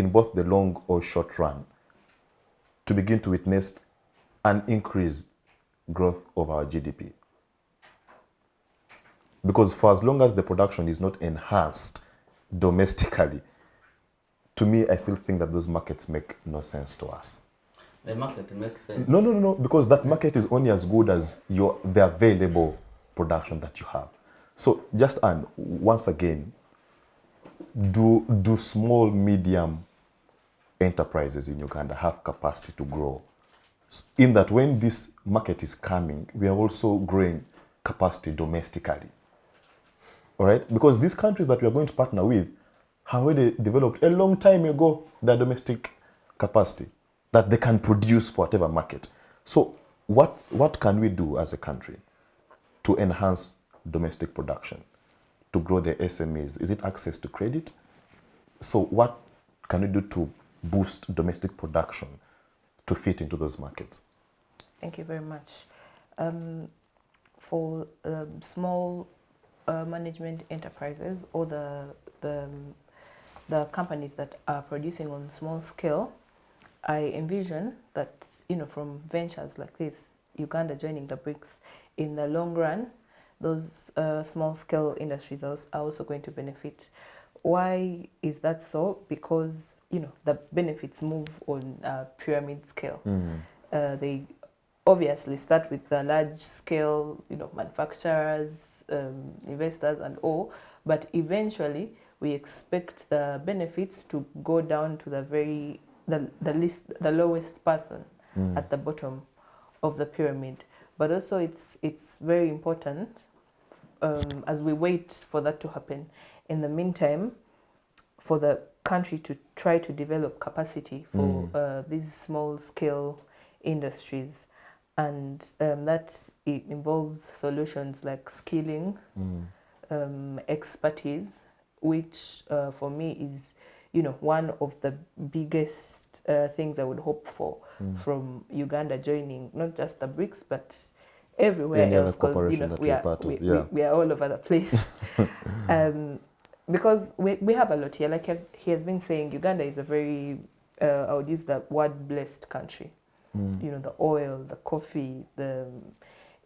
both the long or short run to begin to witness an increased growth of our GDP? Because for as long as the production is not enhanced domestically, to me, I still think that those markets make no sense to us. The market makes sense. No, because that market is only as good as the available production that you have. So just once again, do small, medium enterprises in Uganda have capacity to grow in that when this market is coming, we are also growing capacity domestically. All right? Because these countries that we are going to partner with have already developed a long time ago their domestic capacity that they can produce for whatever market. So what can we do as a country to enhance domestic production, to grow the SMEs? Is it access to credit? So what can we do to boost domestic production to fit into those markets? Thank you very much. For small management enterprises or the companies that are producing on small scale, I envision that, from ventures like this, Uganda joining the BRICS, in the long run, those small scale industries are also going to benefit. Why is that so? Because, the benefits move on a pyramid scale. They obviously start with the large scale, manufacturers, investors and all, but eventually we expect the benefits to go down to the lowest person at the bottom of the pyramid. But also it's very important, as we wait for that to happen, in the meantime, for the country to try to develop capacity for these small scale industries. And that it involves solutions like skilling, expertise, which for me is, one of the biggest things I would hope for from Uganda joining not just the BRICS but everywhere Any else, other cooperation that we we're are part of, we are all over the place. Because we have a lot here. Like he has been saying, Uganda is a very I would use the word blessed country. The oil, the coffee,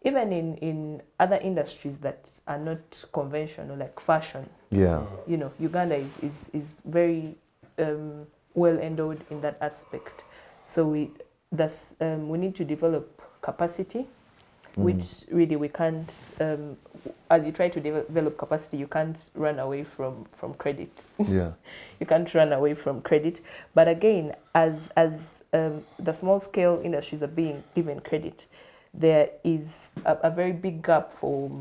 even in other industries that are not conventional, like fashion. Yeah. Uganda is very well endowed in that aspect. So we need to develop capacity, which really we can't. As you try to develop capacity, you can't run away from credit. Yeah. You can't run away from credit. But again, as the small scale industries are being given credit, there is a very big gap for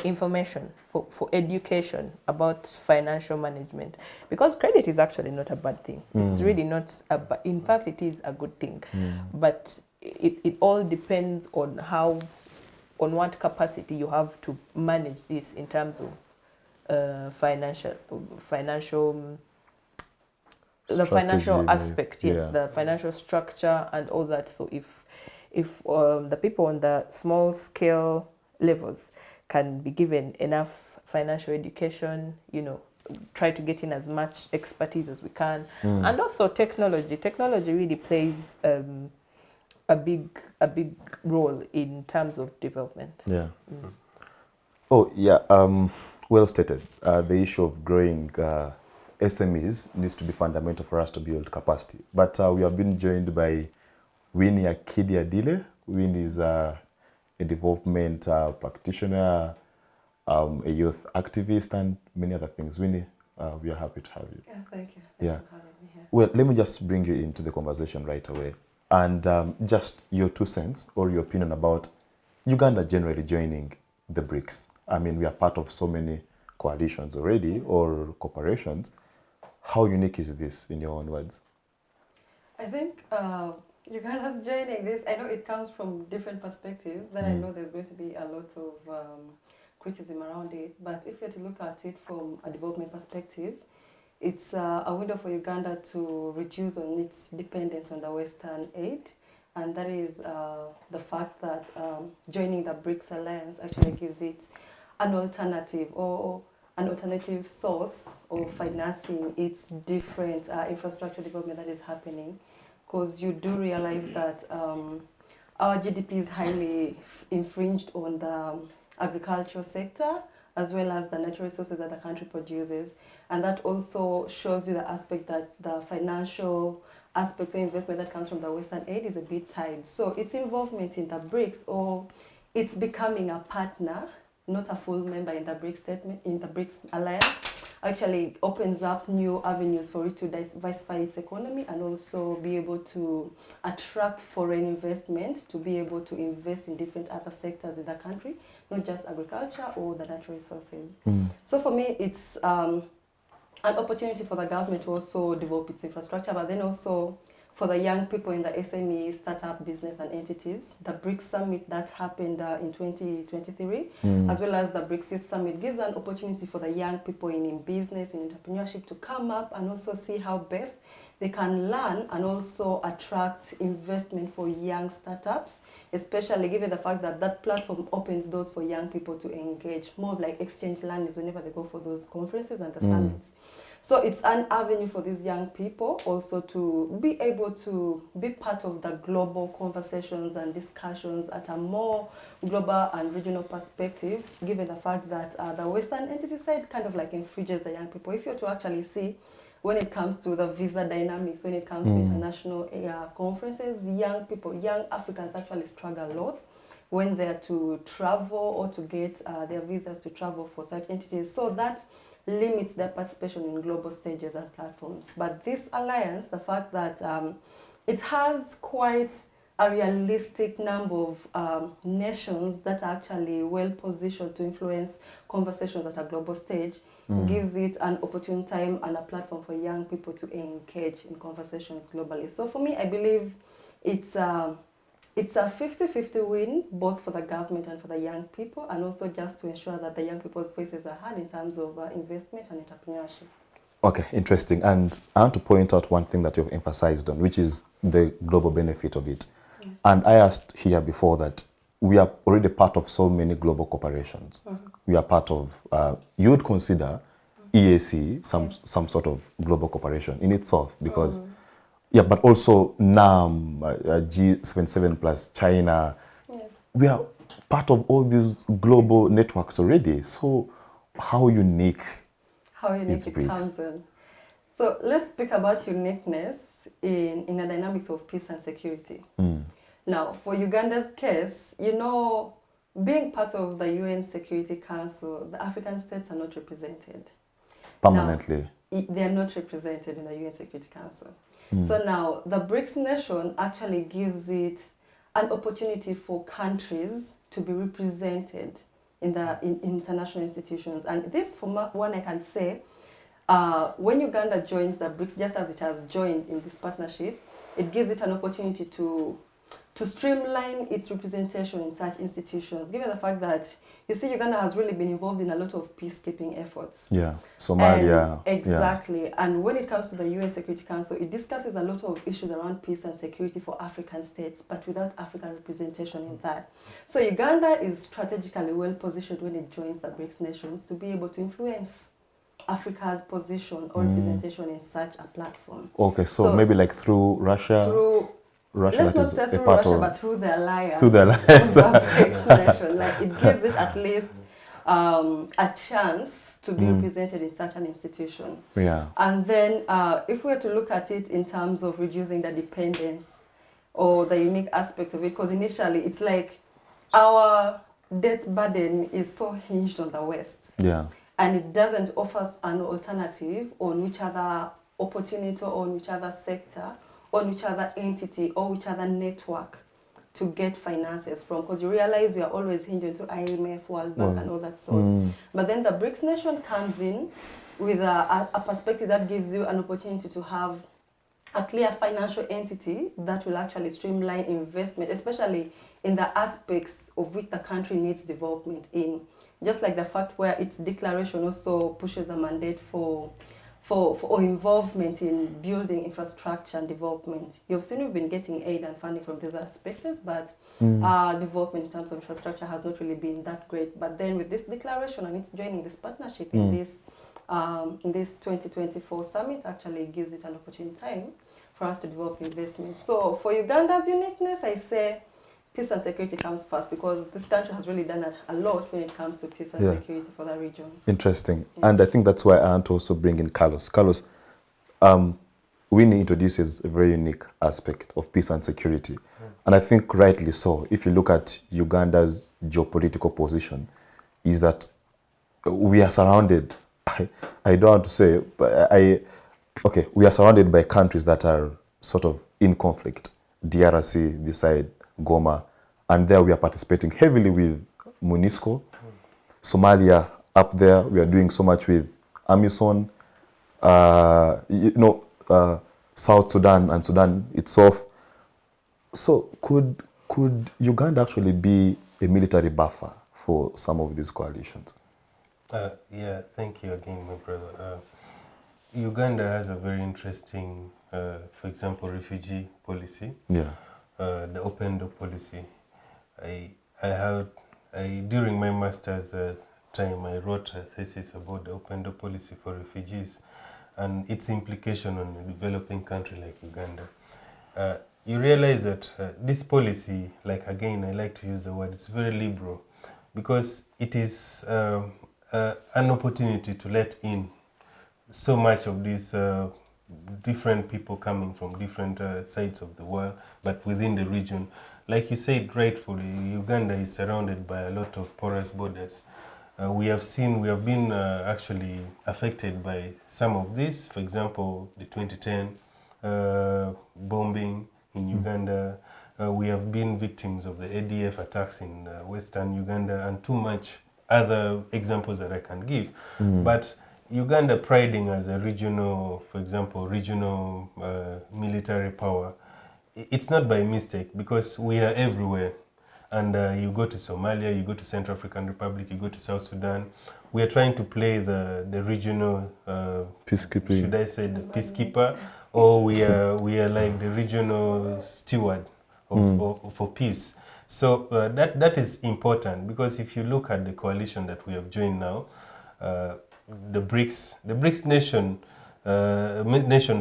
information, for education about financial management, because credit is actually not a bad thing. It's really not in fact it is a good thing, but it all depends on what capacity you have to manage this in terms of financial the financial Strategy, aspect, yes, yeah. the financial structure and all that. So if the people on the small scale levels can be given enough financial education, try to get in as much expertise as we can, and also technology really plays a big role in terms of development. Yeah. Oh, yeah. Well stated. The issue of growing SMEs needs to be fundamental for us to build capacity. But we have been joined by Winnie, Akidi, Adile. Winnie is a development practitioner, a youth activist, and many other things. Winnie, we are happy to have you. Yeah, thank you. Yeah. Thank you for having me here. Well, let me just bring you into the conversation right away. And just your 2 cents or your opinion about Uganda generally joining the BRICS. I mean, we are part of so many coalitions already or corporations. How unique is this, in your own words? I think Uganda's joining this. I know it comes from different perspectives. Then I know there's going to be a lot of criticism around it. But if you're to look at it from a development perspective, it's a window for Uganda to reduce on its dependence on the Western aid. And that is the fact that joining the BRICS alliance actually gives it an alternative or an alternative source of financing its different infrastructure development that is happening. Because you do realize that our GDP is highly infringed on the agricultural sector as well as the natural resources that the country produces. And that also shows you the aspect that the financial aspect of investment that comes from the Western aid is a bit tied. So its involvement in the BRICS, or it's becoming a partner, not a full member in the BRICS alliance, actually opens up new avenues for it to diversify its economy and also be able to attract foreign investment, to be able to invest in different other sectors in the country, not just agriculture or the natural resources. So for me, it's an opportunity for the government to also develop its infrastructure, but then also for the young people in the SME, startup, business and entities. The BRICS Summit that happened in 2023, as well as the BRICS Youth Summit, gives an opportunity for the young people in business, in entrepreneurship to come up and also see how best they can learn and also attract investment for young startups, especially given the fact that that platform opens doors for young people to engage, more of like exchange learnings whenever they go for those conferences and the summits. So it's an avenue for these young people also to be able to be part of the global conversations and discussions at a more global and regional perspective, given the fact that the Western entity side kind of like infringes the young people. If you're to actually see, when it comes to the visa dynamics, when it comes to international conferences, young people, young Africans actually struggle a lot when they're to travel or to get their visas to travel for such entities. So that limits their participation in global stages and platforms. But this alliance, the fact that it has quite a realistic number of nations that are actually well positioned to influence conversations at a global stage, gives it an opportune time and a platform for young people to engage in conversations globally. So for me, I believe it's a 50-50 win, both for the government and for the young people, and also just to ensure that the young people's voices are heard in terms of investment and entrepreneurship. Okay, interesting. And I want to point out one thing that you've emphasized on, which is the global benefit of it. And I asked here before that we are already part of so many global corporations. We are part of, you would consider EAC some sort of global corporation in itself, because yeah, but also NAM, G77 plus China, we are part of all these global networks already. So how unique is it BRICS? comes in. So let's speak about uniqueness in the dynamics of peace and security. Now, for Uganda's case, you know, being part of the UN Security Council, the African states are not represented. Permanently. Now, they are not represented in the UN Security Council. So now the BRICS nation actually gives it an opportunity for countries to be represented in international institutions. And this, for one, I can say, when Uganda joins the BRICS, just as it has joined in this partnership, it gives it an opportunity to streamline its representation in such institutions, given the fact that, you see, Uganda has really been involved in a lot of peacekeeping efforts. Yeah, Somalia. And exactly. And when it comes to the UN Security Council, it discusses a lot of issues around peace and security for African states, but without African representation in that. So Uganda is strategically well positioned when it joins the BRICS nations to be able to influence Africa's position or representation in such a platform. Okay, so maybe like through Russia? Russia, let's that not is say a through part Russia, of, but through the alliance. through the alliance. Of the BRICS nation. Like, it gives it at least a chance to be represented in such an institution. Yeah. And then if we were to look at it in terms of reducing the dependence or the unique aspect of it, because initially it's like our debt burden is so hinged on the West. Yeah. And it doesn't offer us an alternative on which other opportunity or on which other sector, on which other entity or which other network to get finances from, because you realize we are always hinged to IMF, World Bank and all that sort. But then the BRICS nation comes in with a perspective that gives you an opportunity to have a clear financial entity that will actually streamline investment, especially in the aspects of which the country needs development in. Just like the fact where its declaration also pushes a mandate for involvement in building infrastructure and development. You've seen we've been getting aid and funding from these spaces, but development in terms of infrastructure has not really been that great. But then with this declaration and it's joining this partnership in this 2024 summit, actually gives it an opportune time for us to develop investment. So for Uganda's uniqueness, I say peace and security comes first, because this country has really done a lot when it comes to peace and security for the region. Interesting. And I think that's why I want to also bring in Carlos. Carlos, Winnie introduces a very unique aspect of peace and security. And I think rightly so. If you look at Uganda's geopolitical position, is that we are surrounded by I don't want to say, but okay, we are surrounded by countries that are sort of in conflict. DRC, this side, Goma, and there we are participating heavily with MONUSCO. Somalia, up there, we are doing so much with AMISON. South Sudan and Sudan itself. So could Uganda actually be a military buffer for some of these coalitions? Yeah, thank you again, my brother. Uganda has a very interesting, for example, refugee policy. Yeah. The open door policy. During my master's time, I wrote a thesis about the open door policy for refugees and its implication on a developing country like Uganda. You realize that this policy, like again, I like to use the word, it's very liberal because it is an opportunity to let in so much of these different people coming from different sides of the world, but within the region. Like you said rightfully, Uganda is surrounded by a lot of porous borders. We have been actually affected by some of this. For example, the 2010 bombing in Uganda. We have been victims of the ADF attacks in western Uganda and too much other examples that I can give. But Uganda priding as a regional, for example, regional military power, it's not by mistake because we are everywhere. And you go to Somalia, you go to Central African Republic, you go to South Sudan. We are trying to play the regional peacekeeping. Should I say the peacekeeper, or we are like the regional steward for peace. So that is important because if you look at the coalition that we have joined now, the BRICS nations,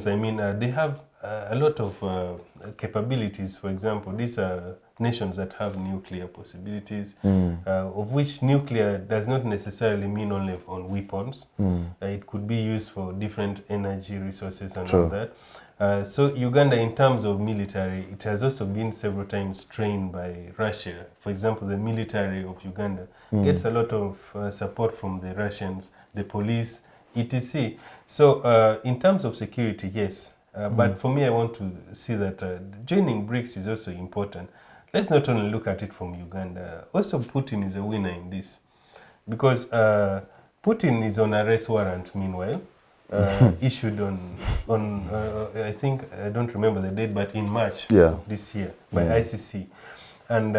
they have a lot of capabilities. For example, these are nations that have nuclear possibilities, of which nuclear does not necessarily mean only on weapons. It could be used for different energy resources and all that. So Uganda, in terms of military, it has also been several times trained by Russia. For example, the military of Uganda gets a lot of support from the Russians, the police, etc. So in terms of security, yes. But for me, I want to see that joining BRICS is also important. Let's not only look at it from Uganda. Also, Putin is a winner in this. Because Putin is on arrest warrant, meanwhile. Issued on I think, I don't remember the date, but in March of this year by ICC. And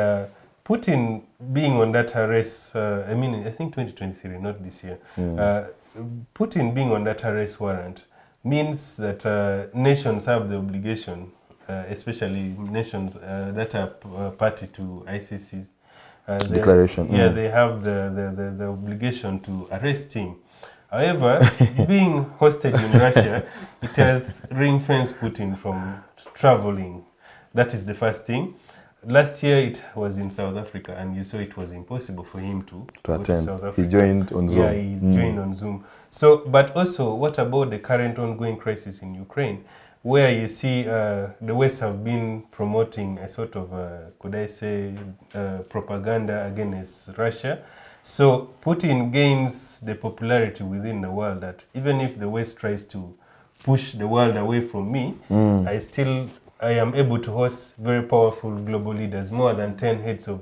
Putin being on that arrest, I think 2023, not this year. Putin being on that arrest warrant means that nations have the obligation, especially nations that are party to ICC. Declaration. They have the obligation to arrest him. However, being hosted in Russia, it has ring-fenced Putin from traveling. That is the first thing. Last year it was in South Africa, and you saw it was impossible for him to go attend. to South Africa. He joined on Zoom. Yeah, he joined on Zoom. So, but also, what about the current ongoing crisis in Ukraine, where you see the West have been promoting a sort of, could I say, propaganda against Russia. So Putin gains the popularity within the world that even if the West tries to push the world away from me, I am able to host very powerful global leaders. More than 10 heads of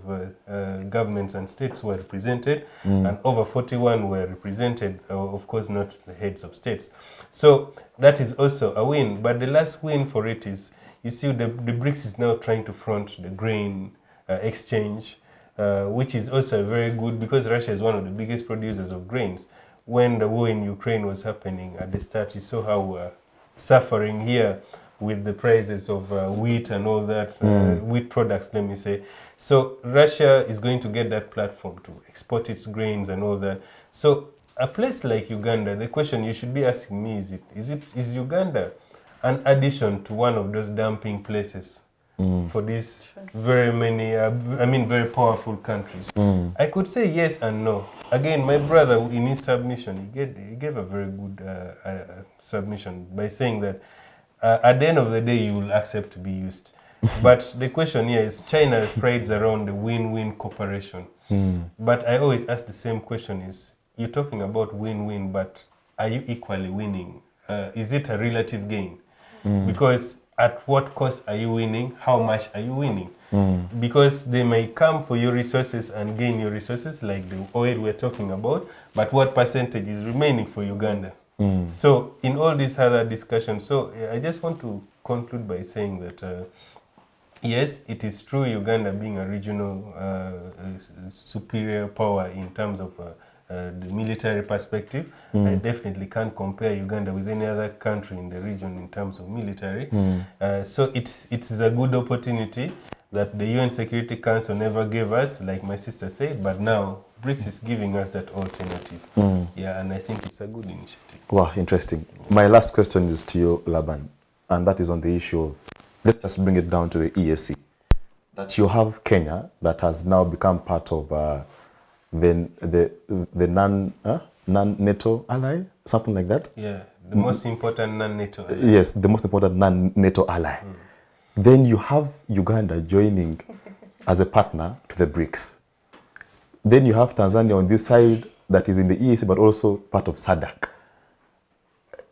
governments and states were represented, and over 41 were represented, of course not the heads of states. So that is also a win. But the last win for it is, you see, the BRICS is now trying to front the grain exchange, which is also very good because Russia is one of the biggest producers of grains. When the war in Ukraine was happening at the start, you saw how we're suffering here with the prices of wheat and all that, wheat products, let me say. So Russia is going to get that platform to export its grains and all that. So a place like Uganda, the question you should be asking me is Uganda an addition to one of those dumping places for these very many, very powerful countries? I could say yes and no. Again, my brother in his submission, he gave a very good submission by saying that at the end of the day, you will accept to be used. But the question here is, China prides around the win-win cooperation. But I always ask the same question is, you're talking about win-win, but are you equally winning? Is it a relative gain? Because at what cost are you winning? How much are you winning? Because they may come for your resources and gain your resources, like the oil we're talking about, but what percentage is remaining for Uganda? So in all these other discussions, so I just want to conclude by saying that yes, it is true Uganda being a regional superior power in terms of the military perspective. I definitely can't compare Uganda with any other country in the region in terms of military. So it's a good opportunity that the UN Security Council never gave us, like my sister said, but now BRICS is giving us that alternative. Yeah, and I think it's a good initiative. Wow, interesting. My last question is to you, Laban, and that is on the issue of, let's just bring it down to the EAC. That you have Kenya that has now become part of the non-NATO ally, something like that. Yeah, the most important non-NATO ally. Yes, the most important non-NATO ally. Then you have Uganda joining as a partner to the BRICS. Then you have Tanzania on this side that is in the EAC but also part of SADC.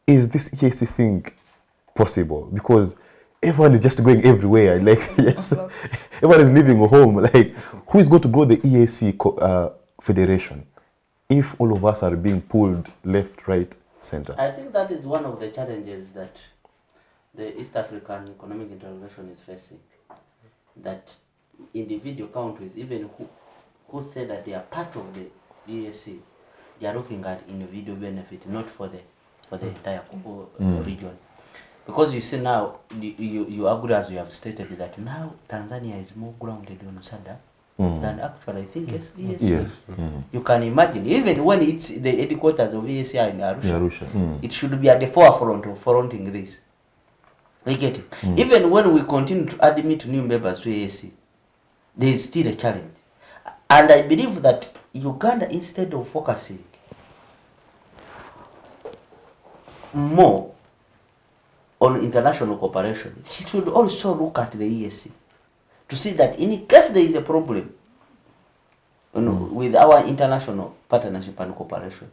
Is this EAC thing possible? Because everyone is just going everywhere. Like, yes, everyone is leaving home. Like, who is going to grow the EAC federation if all of us are being pulled left, right, center? I think that is one of the challenges that the East African Economic Integration is facing. That individual countries, even who say that they are part of the EAC, they are looking at individual benefit, not for the entire region. Because you see now, you agree, as you have stated, that now Tanzania is more grounded on SADC than actually, I think, EAC. Yes. You can imagine, even when it's the headquarters of EAC in Arusha, it should be at the forefront of fronting this. You get it? Even when we continue to admit new members to EAC, there is still a challenge. And I believe that Uganda, instead of focusing more on international cooperation, she should also look at the EAC to see that in case there is a problem with our international partnership and cooperation,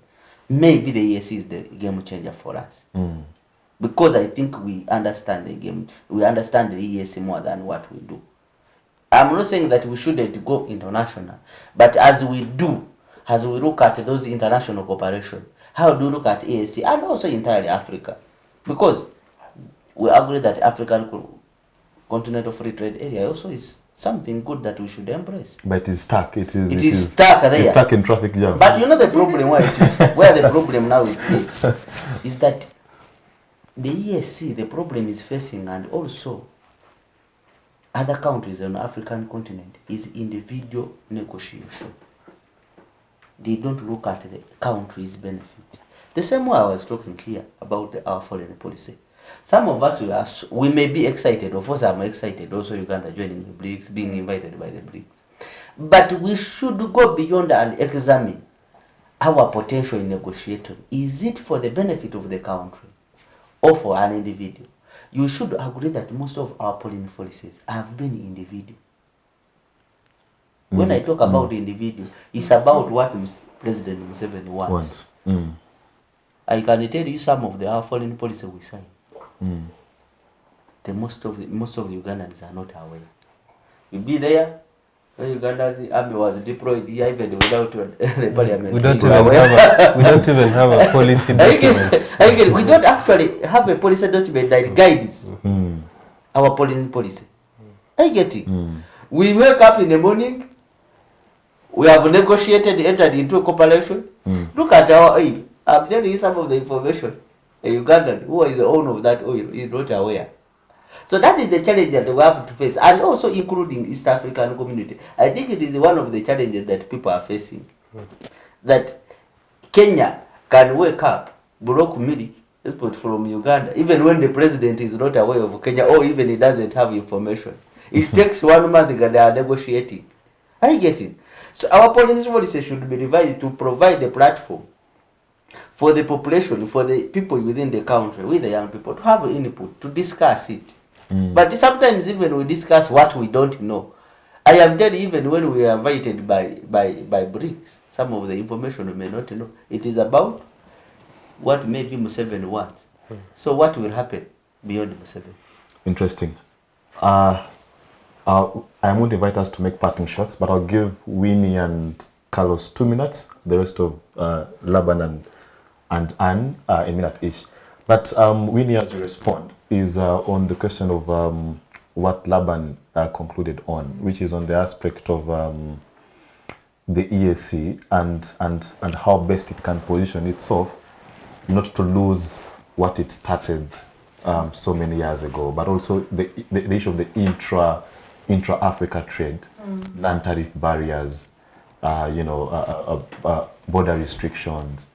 maybe the EAC is the game changer for us. Because I think we understand the game, we understand the EAC more than what we do. I'm not saying that we shouldn't go international, but as we look at those international cooperation, how do we look at EAC and also entirely Africa? Because we agree that African Continental Free Trade Area also is something good that we should embrace. But it is stuck. It is stuck there. It's stuck in traffic jam. But you know the problem where it is, where the problem now is that the EAC, the problem is facing, and also other countries on the African continent, is individual negotiation. They don't look at the country's benefit. The same way I was talking here about our foreign policy. Some of us, we may be excited. Of course, I'm excited. Also, Uganda joining the BRICS, being invited by the BRICS. But we should go beyond and examine our potential in negotiation. Is it for the benefit of the country or for an individual? You should agree that most of our foreign policies have been individual. When I talk about the individual, it's about what President Museveni wants. I can tell you some of our foreign policy we sign. Most of the Ugandans are not aware. You'll be there when Uganda's army was deployed here, even without the parliament. We don't even have a policy document. We don't actually have a policy document that guides our policy. I get it. We wake up in the morning, we have negotiated, entered into a cooperation. Look at our oil. I'm telling you some of the information. A Ugandan who is the owner of that oil is not aware. So that is the challenge that we have to face, and also including East African community. I think it is one of the challenges that people are facing. That Kenya can wake up, block milk, export from Uganda, even when the president is not aware of Kenya, or even he doesn't have information. It takes 1 month and they are negotiating. I get it. So our policy should be revised to provide a platform for the population, for the people within the country, with the young people, to have input, to discuss it. But sometimes even we discuss what we don't know. I am telling you, even when we are invited by BRICS, some of the information we may not know. It is about what maybe Museveni wants. So what will happen beyond Museveni? Interesting. I won't invite us to make parting shots, but I'll give Winnie and Carlos 2 minutes, the rest of Laban and Anne a minute each. But Winnie, as you respond, is on the question of what Laban concluded on, which is on the aspect of the EAC and how best it can position itself not to lose what it started so many years ago, but also the issue of the intra-Africa trade, non-tariff barriers, border restrictions.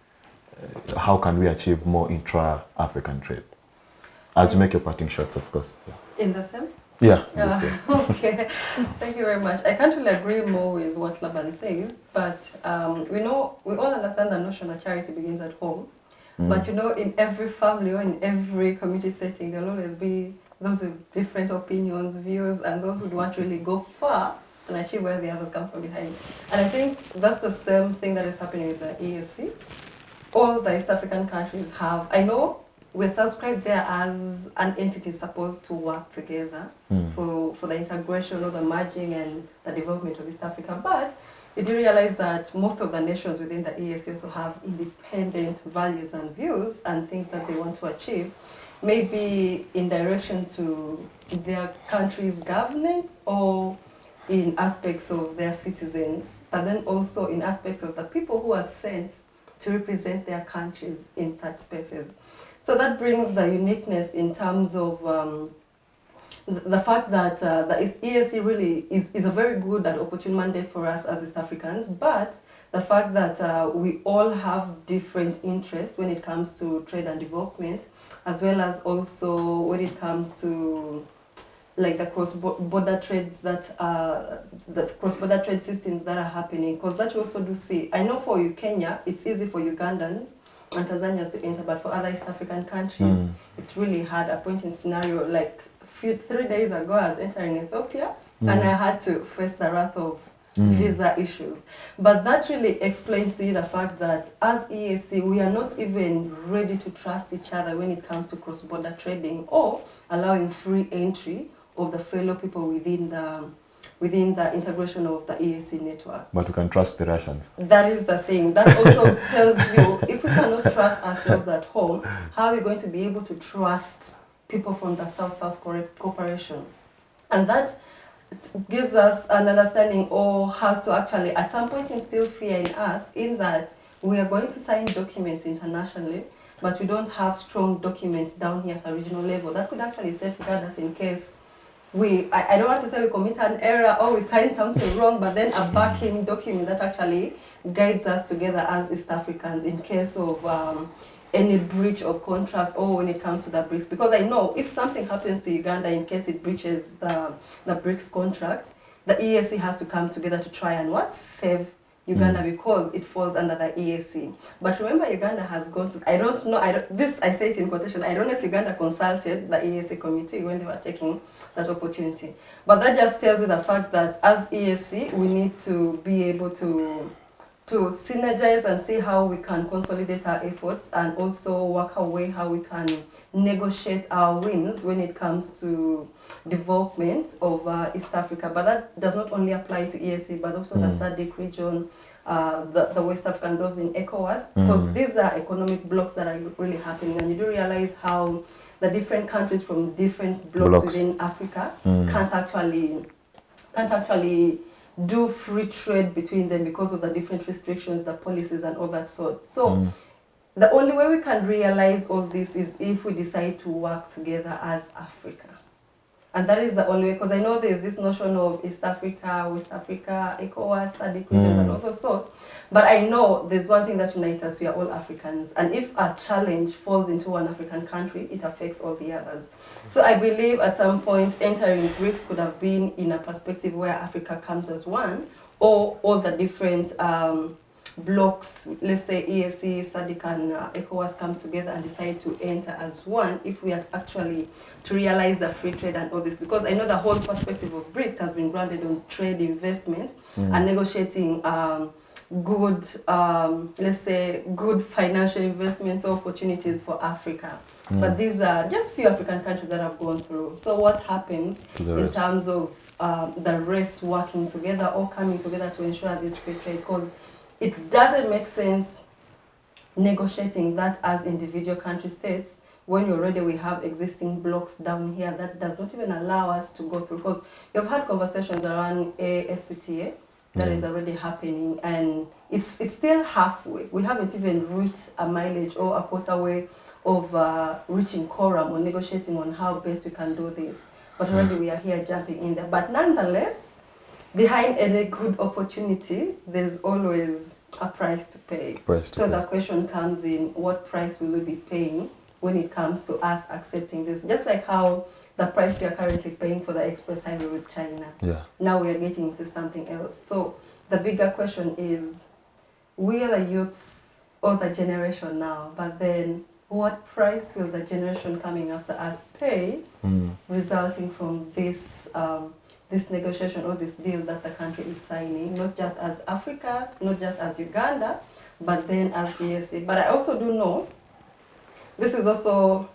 How can we achieve more intra-African trade? As you make your parting shots, of course. In the same? Yeah. Yes, yeah. Okay, thank you very much. I can't really agree more with what Laban says, but we all understand the notion that charity begins at home. But in every family or in every community setting, there will always be those with different opinions, views, and those who want to really go far and achieve where the others come from behind. And I think that's the same thing that is happening with the EAC. All the East African countries have, I know we're subscribed there as an entity supposed to work together for the integration or the merging and the development of East Africa, but you do realize that most of the nations within the EAC also have independent values and views and things that they want to achieve, maybe in direction to their country's governance or in aspects of their citizens, but then also in aspects of the people who are sent to represent their countries in such spaces. So that brings the uniqueness in terms of the fact that the EAC really is a very good and opportune mandate for us as East Africans, but the fact that we all have different interests when it comes to trade and development, as well as also when it comes to like the cross-border trades that the cross-border trade systems that are happening, because that you also do see. I know for you, Kenya, it's easy for Ugandans and Tanzanians to enter, but for other East African countries, it's really hard. A point in scenario like 3 days ago, I was entering Ethiopia and I had to face the wrath of visa issues. But that really explains to you the fact that as EAC, we are not even ready to trust each other when it comes to cross-border trading or allowing free entry of the fellow people within the integration of the EAC network. But we can trust the Russians. That is the thing. That also tells you, if we cannot trust ourselves at home, how are we going to be able to trust people from the South-South cooperation? And that gives us an understanding or has to actually at some point instill fear in us in that we are going to sign documents internationally, but we don't have strong documents down here at a regional level. That could actually safeguard us in case I don't want to say we commit an error or we sign something wrong, but then a backing document that actually guides us together as East Africans in case of any breach of contract or when it comes to the BRICS. Because I know if something happens to Uganda in case it breaches the BRICS contract, the EAC has to come together to try and save Uganda because it falls under the EAC. But remember, Uganda has gone to, I don't know, I say it in quotation, I don't know if Uganda consulted the EAC committee when they were taking that opportunity. But that just tells you the fact that as EAC, we need to be able to synergize and see how we can consolidate our efforts and also work our way how we can negotiate our wins when it comes to development of East Africa. But that does not only apply to EAC, but also the SADC region, the West Africa, and those in ECOWAS, because these are economic blocks that are really happening. And you do realize how the different countries from different blocks within Africa can't actually do free trade between them because of the different restrictions, the policies and all that sort. So the only way we can realize all this is if we decide to work together as Africa. And that is the only way, because I know there's this notion of East Africa, West Africa, ECOWAS, SADC regions and all that sort. But I know there's one thing that unites us, we are all Africans. And if a challenge falls into one African country, it affects all the others. So I believe at some point entering BRICS could have been in a perspective where Africa comes as one, or all the different blocks, let's say EAC, SADC and ECOWAS come together and decide to enter as one if we are actually to realize the free trade and all this. Because I know the whole perspective of BRICS has been grounded on trade, investment and negotiating good, let's say, good financial investments opportunities for Africa. But these are just few African countries that have gone through. So what happens in terms of the rest working together or coming together to ensure this free trade? Because it doesn't make sense negotiating that as individual country states when already we have existing blocks down here that does not even allow us to go through. Because you've had conversations around AFCTA that is already happening, and it's still halfway. We haven't even reached a mileage or a quarter way of reaching quorum or negotiating on how best we can do this. But already we are here jumping in there. But nonetheless, behind any good opportunity, there's always a price to pay. So the question comes in, what price will we be paying when it comes to us accepting this? Just like how the price we are currently paying for the express highway with China. Now we are getting into something else. So the bigger question is, we are the youths or the generation now, but then what price will the generation coming after us pay resulting from this this negotiation or this deal that the country is signing, not just as Africa, not just as Uganda, but then as ESA. But I also do know this is also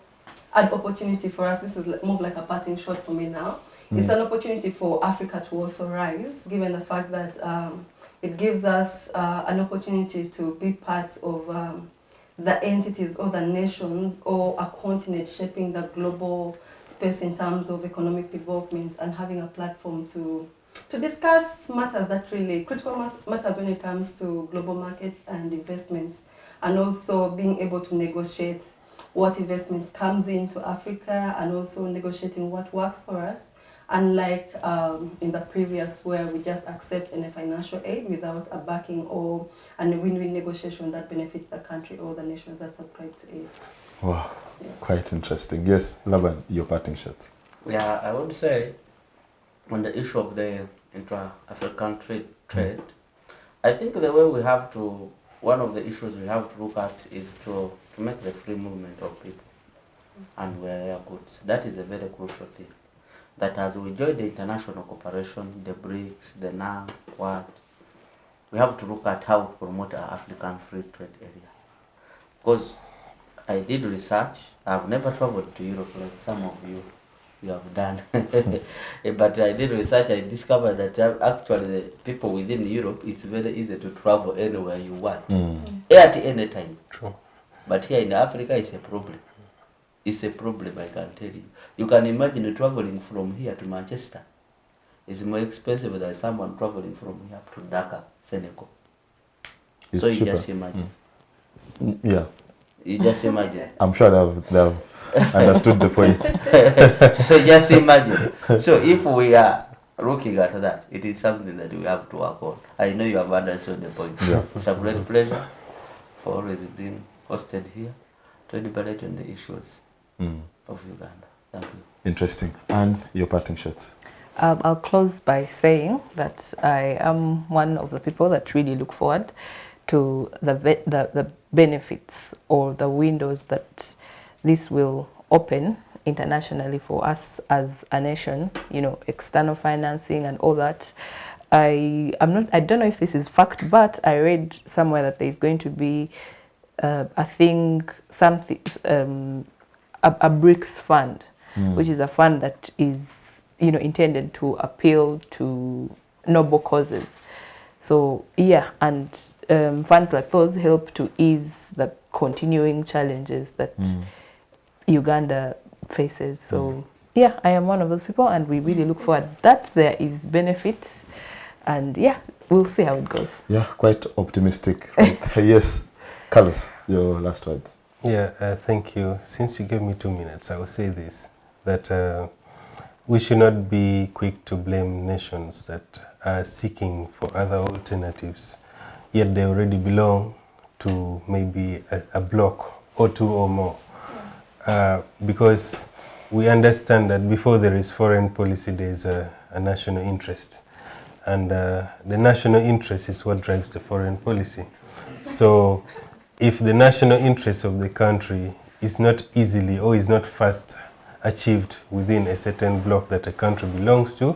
an opportunity for us. This is more like a parting shot for me now. It's an opportunity for Africa to also rise, given the fact that it gives us an opportunity to be part of the entities or the nations or a continent shaping the global space in terms of economic development, and having a platform to discuss matters that really, critical matters when it comes to global markets and investments, and also being able to negotiate what investments comes into Africa, and also negotiating what works for us. Unlike in the previous, where we just accept any financial aid without a backing or a win-win negotiation that benefits the country or the nations that subscribe to it. Wow, quite interesting. Yes, Laban, your parting shots. Yeah, I would say on the issue of the intra-African trade, I think the way we have to, one of the issues we have to look at is to make the free movement of people and their goods. That is a very crucial thing. That as we join the international cooperation, the BRICS, the NAM, we have to look at how to promote our African free trade area. Because I did research. I've never traveled to Europe like some of you have done. But I did research. I discovered that actually the people within Europe, it's very easy to travel anywhere you want, at any time. True. But here in Africa, it's a problem. It's a problem, I can tell you. You can imagine traveling from here to Manchester. It's more expensive than someone traveling from here to Dakar, Senegal. It's so you cheaper. just imagine. Yeah. You just imagine. I'm sure they've understood the point. Just imagine. So if we are looking at that, it is something that we have to work on. I know you have understood the point. Yeah. It's a great pleasure for always being hosted here to deliberate on the issues of Uganda. Thank you. Interesting. And your parting shots. I'll close by saying that I am one of the people that really look forward to the benefits or the windows that this will open internationally for us as a nation, you know, external financing and all that. I don't know if this is fact, but I read somewhere that there's going to be a BRICS fund, which is a fund that is, you know, intended to appeal to noble causes. So yeah, and funds like those help to ease the continuing challenges that Uganda faces. So yeah, I am one of those people, and we really look forward that there is benefit, and yeah, we'll see how it goes. Yeah, quite optimistic. Yes, Carlos, your last words. Yeah, thank you. Since you gave me 2 minutes, I will say this, that we should not be quick to blame nations that are seeking for other alternatives, yet they already belong to maybe a bloc or two or more. Because we understand that before there is foreign policy, there is a national interest. And the national interest is what drives the foreign policy. So if the national interest of the country is not easily or is not fast achieved within a certain bloc that a country belongs to,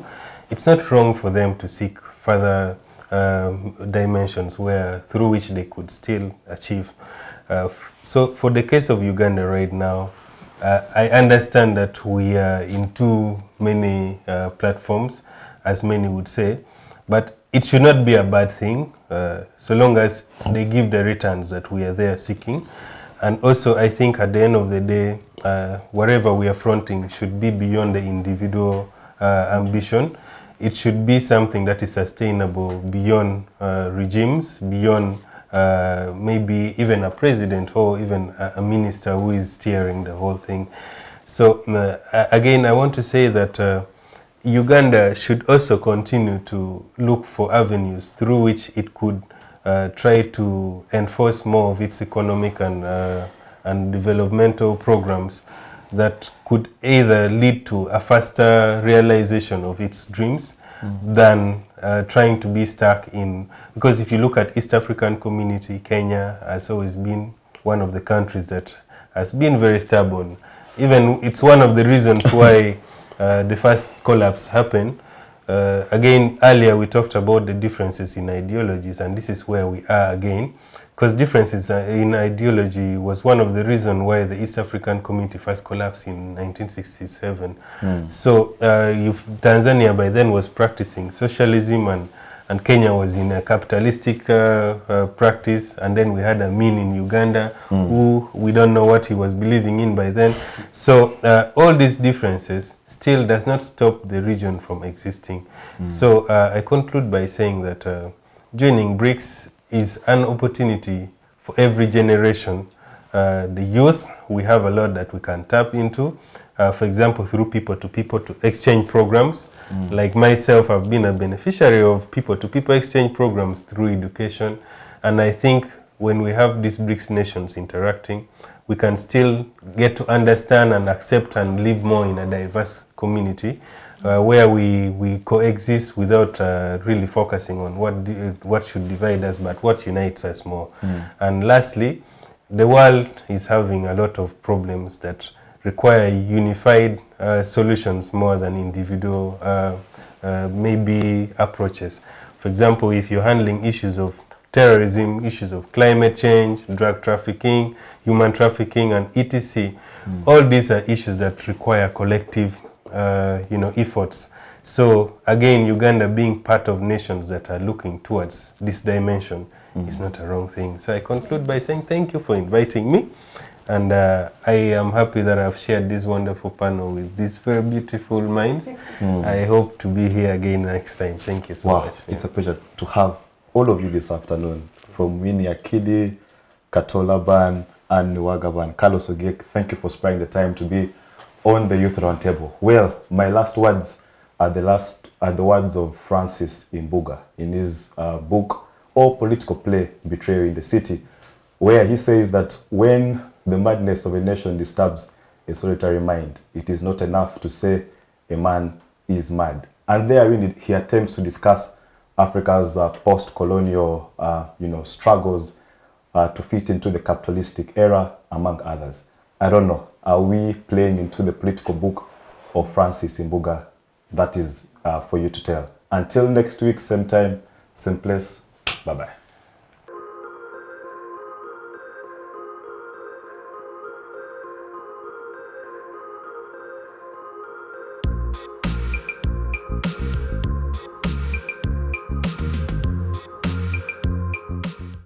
it's not wrong for them to seek further dimensions through which they could still achieve. So for the case of Uganda right now, I understand that we are in too many platforms, as many would say, but it should not be a bad thing, so long as they give the returns that we are there seeking. And also, I think at the end of the day, whatever we are fronting should be beyond the individual ambition. It should be something that is sustainable beyond regimes, beyond maybe even a president or even a minister who is steering the whole thing. So again, I want to say that Uganda should also continue to look for avenues through which it could try to enforce more of its economic and developmental programs that could either lead to a faster realization of its dreams than trying to be stuck in, because if you look at East African community, Kenya has always been one of the countries that has been very stubborn. Even it's one of the reasons why the first collapse happened. Again, earlier we talked about the differences in ideologies, and this is where we are again, because differences in ideology was one of the reasons why the East African community first collapsed in 1967. So Tanzania by then was practicing socialism, and Kenya was in a capitalistic practice, and then we had Amin in Uganda, who we don't know what he was believing in by then. So all these differences still does not stop the region from existing. So I conclude by saying that joining BRICS is an opportunity for every generation. The youth, we have a lot that we can tap into. For example, through people-to-people exchange programs. Like myself, I've been a beneficiary of people-to-people exchange programs through education. And I think when we have these BRICS nations interacting, we can still get to understand and accept and live more in a diverse community where we coexist without really focusing on what should divide us, but what unites us more. And lastly, the world is having a lot of problems that require unified solutions more than individual maybe approaches. For example, if you're handling issues of terrorism, issues of climate change, drug trafficking, human trafficking, and etc., all these are issues that require collective efforts. So again, Uganda being part of nations that are looking towards this dimension is not a wrong thing. So I conclude by saying thank you for inviting me. And I am happy that I've shared this wonderful panel with these very beautiful minds. I hope to be here again next time. Thank you so much. It's a pleasure to have all of you this afternoon. From Winnie, Akidi, Kato, Laban, and Niwagaba, and Ogik. Thank you for sparing the time to be on the Youth Roundtable. Well, my last words are the words of Francis Imbuga in his book, All Political Play, Betrayal in the City, where he says that when the madness of a nation disturbs a solitary mind, it is not enough to say a man is mad. And therein he attempts to discuss Africa's post-colonial struggles to fit into the capitalistic era, among others. I don't know, are we playing into the political book of Francis Imbuga? That is for you to tell. Until next week, same time, same place, bye-bye.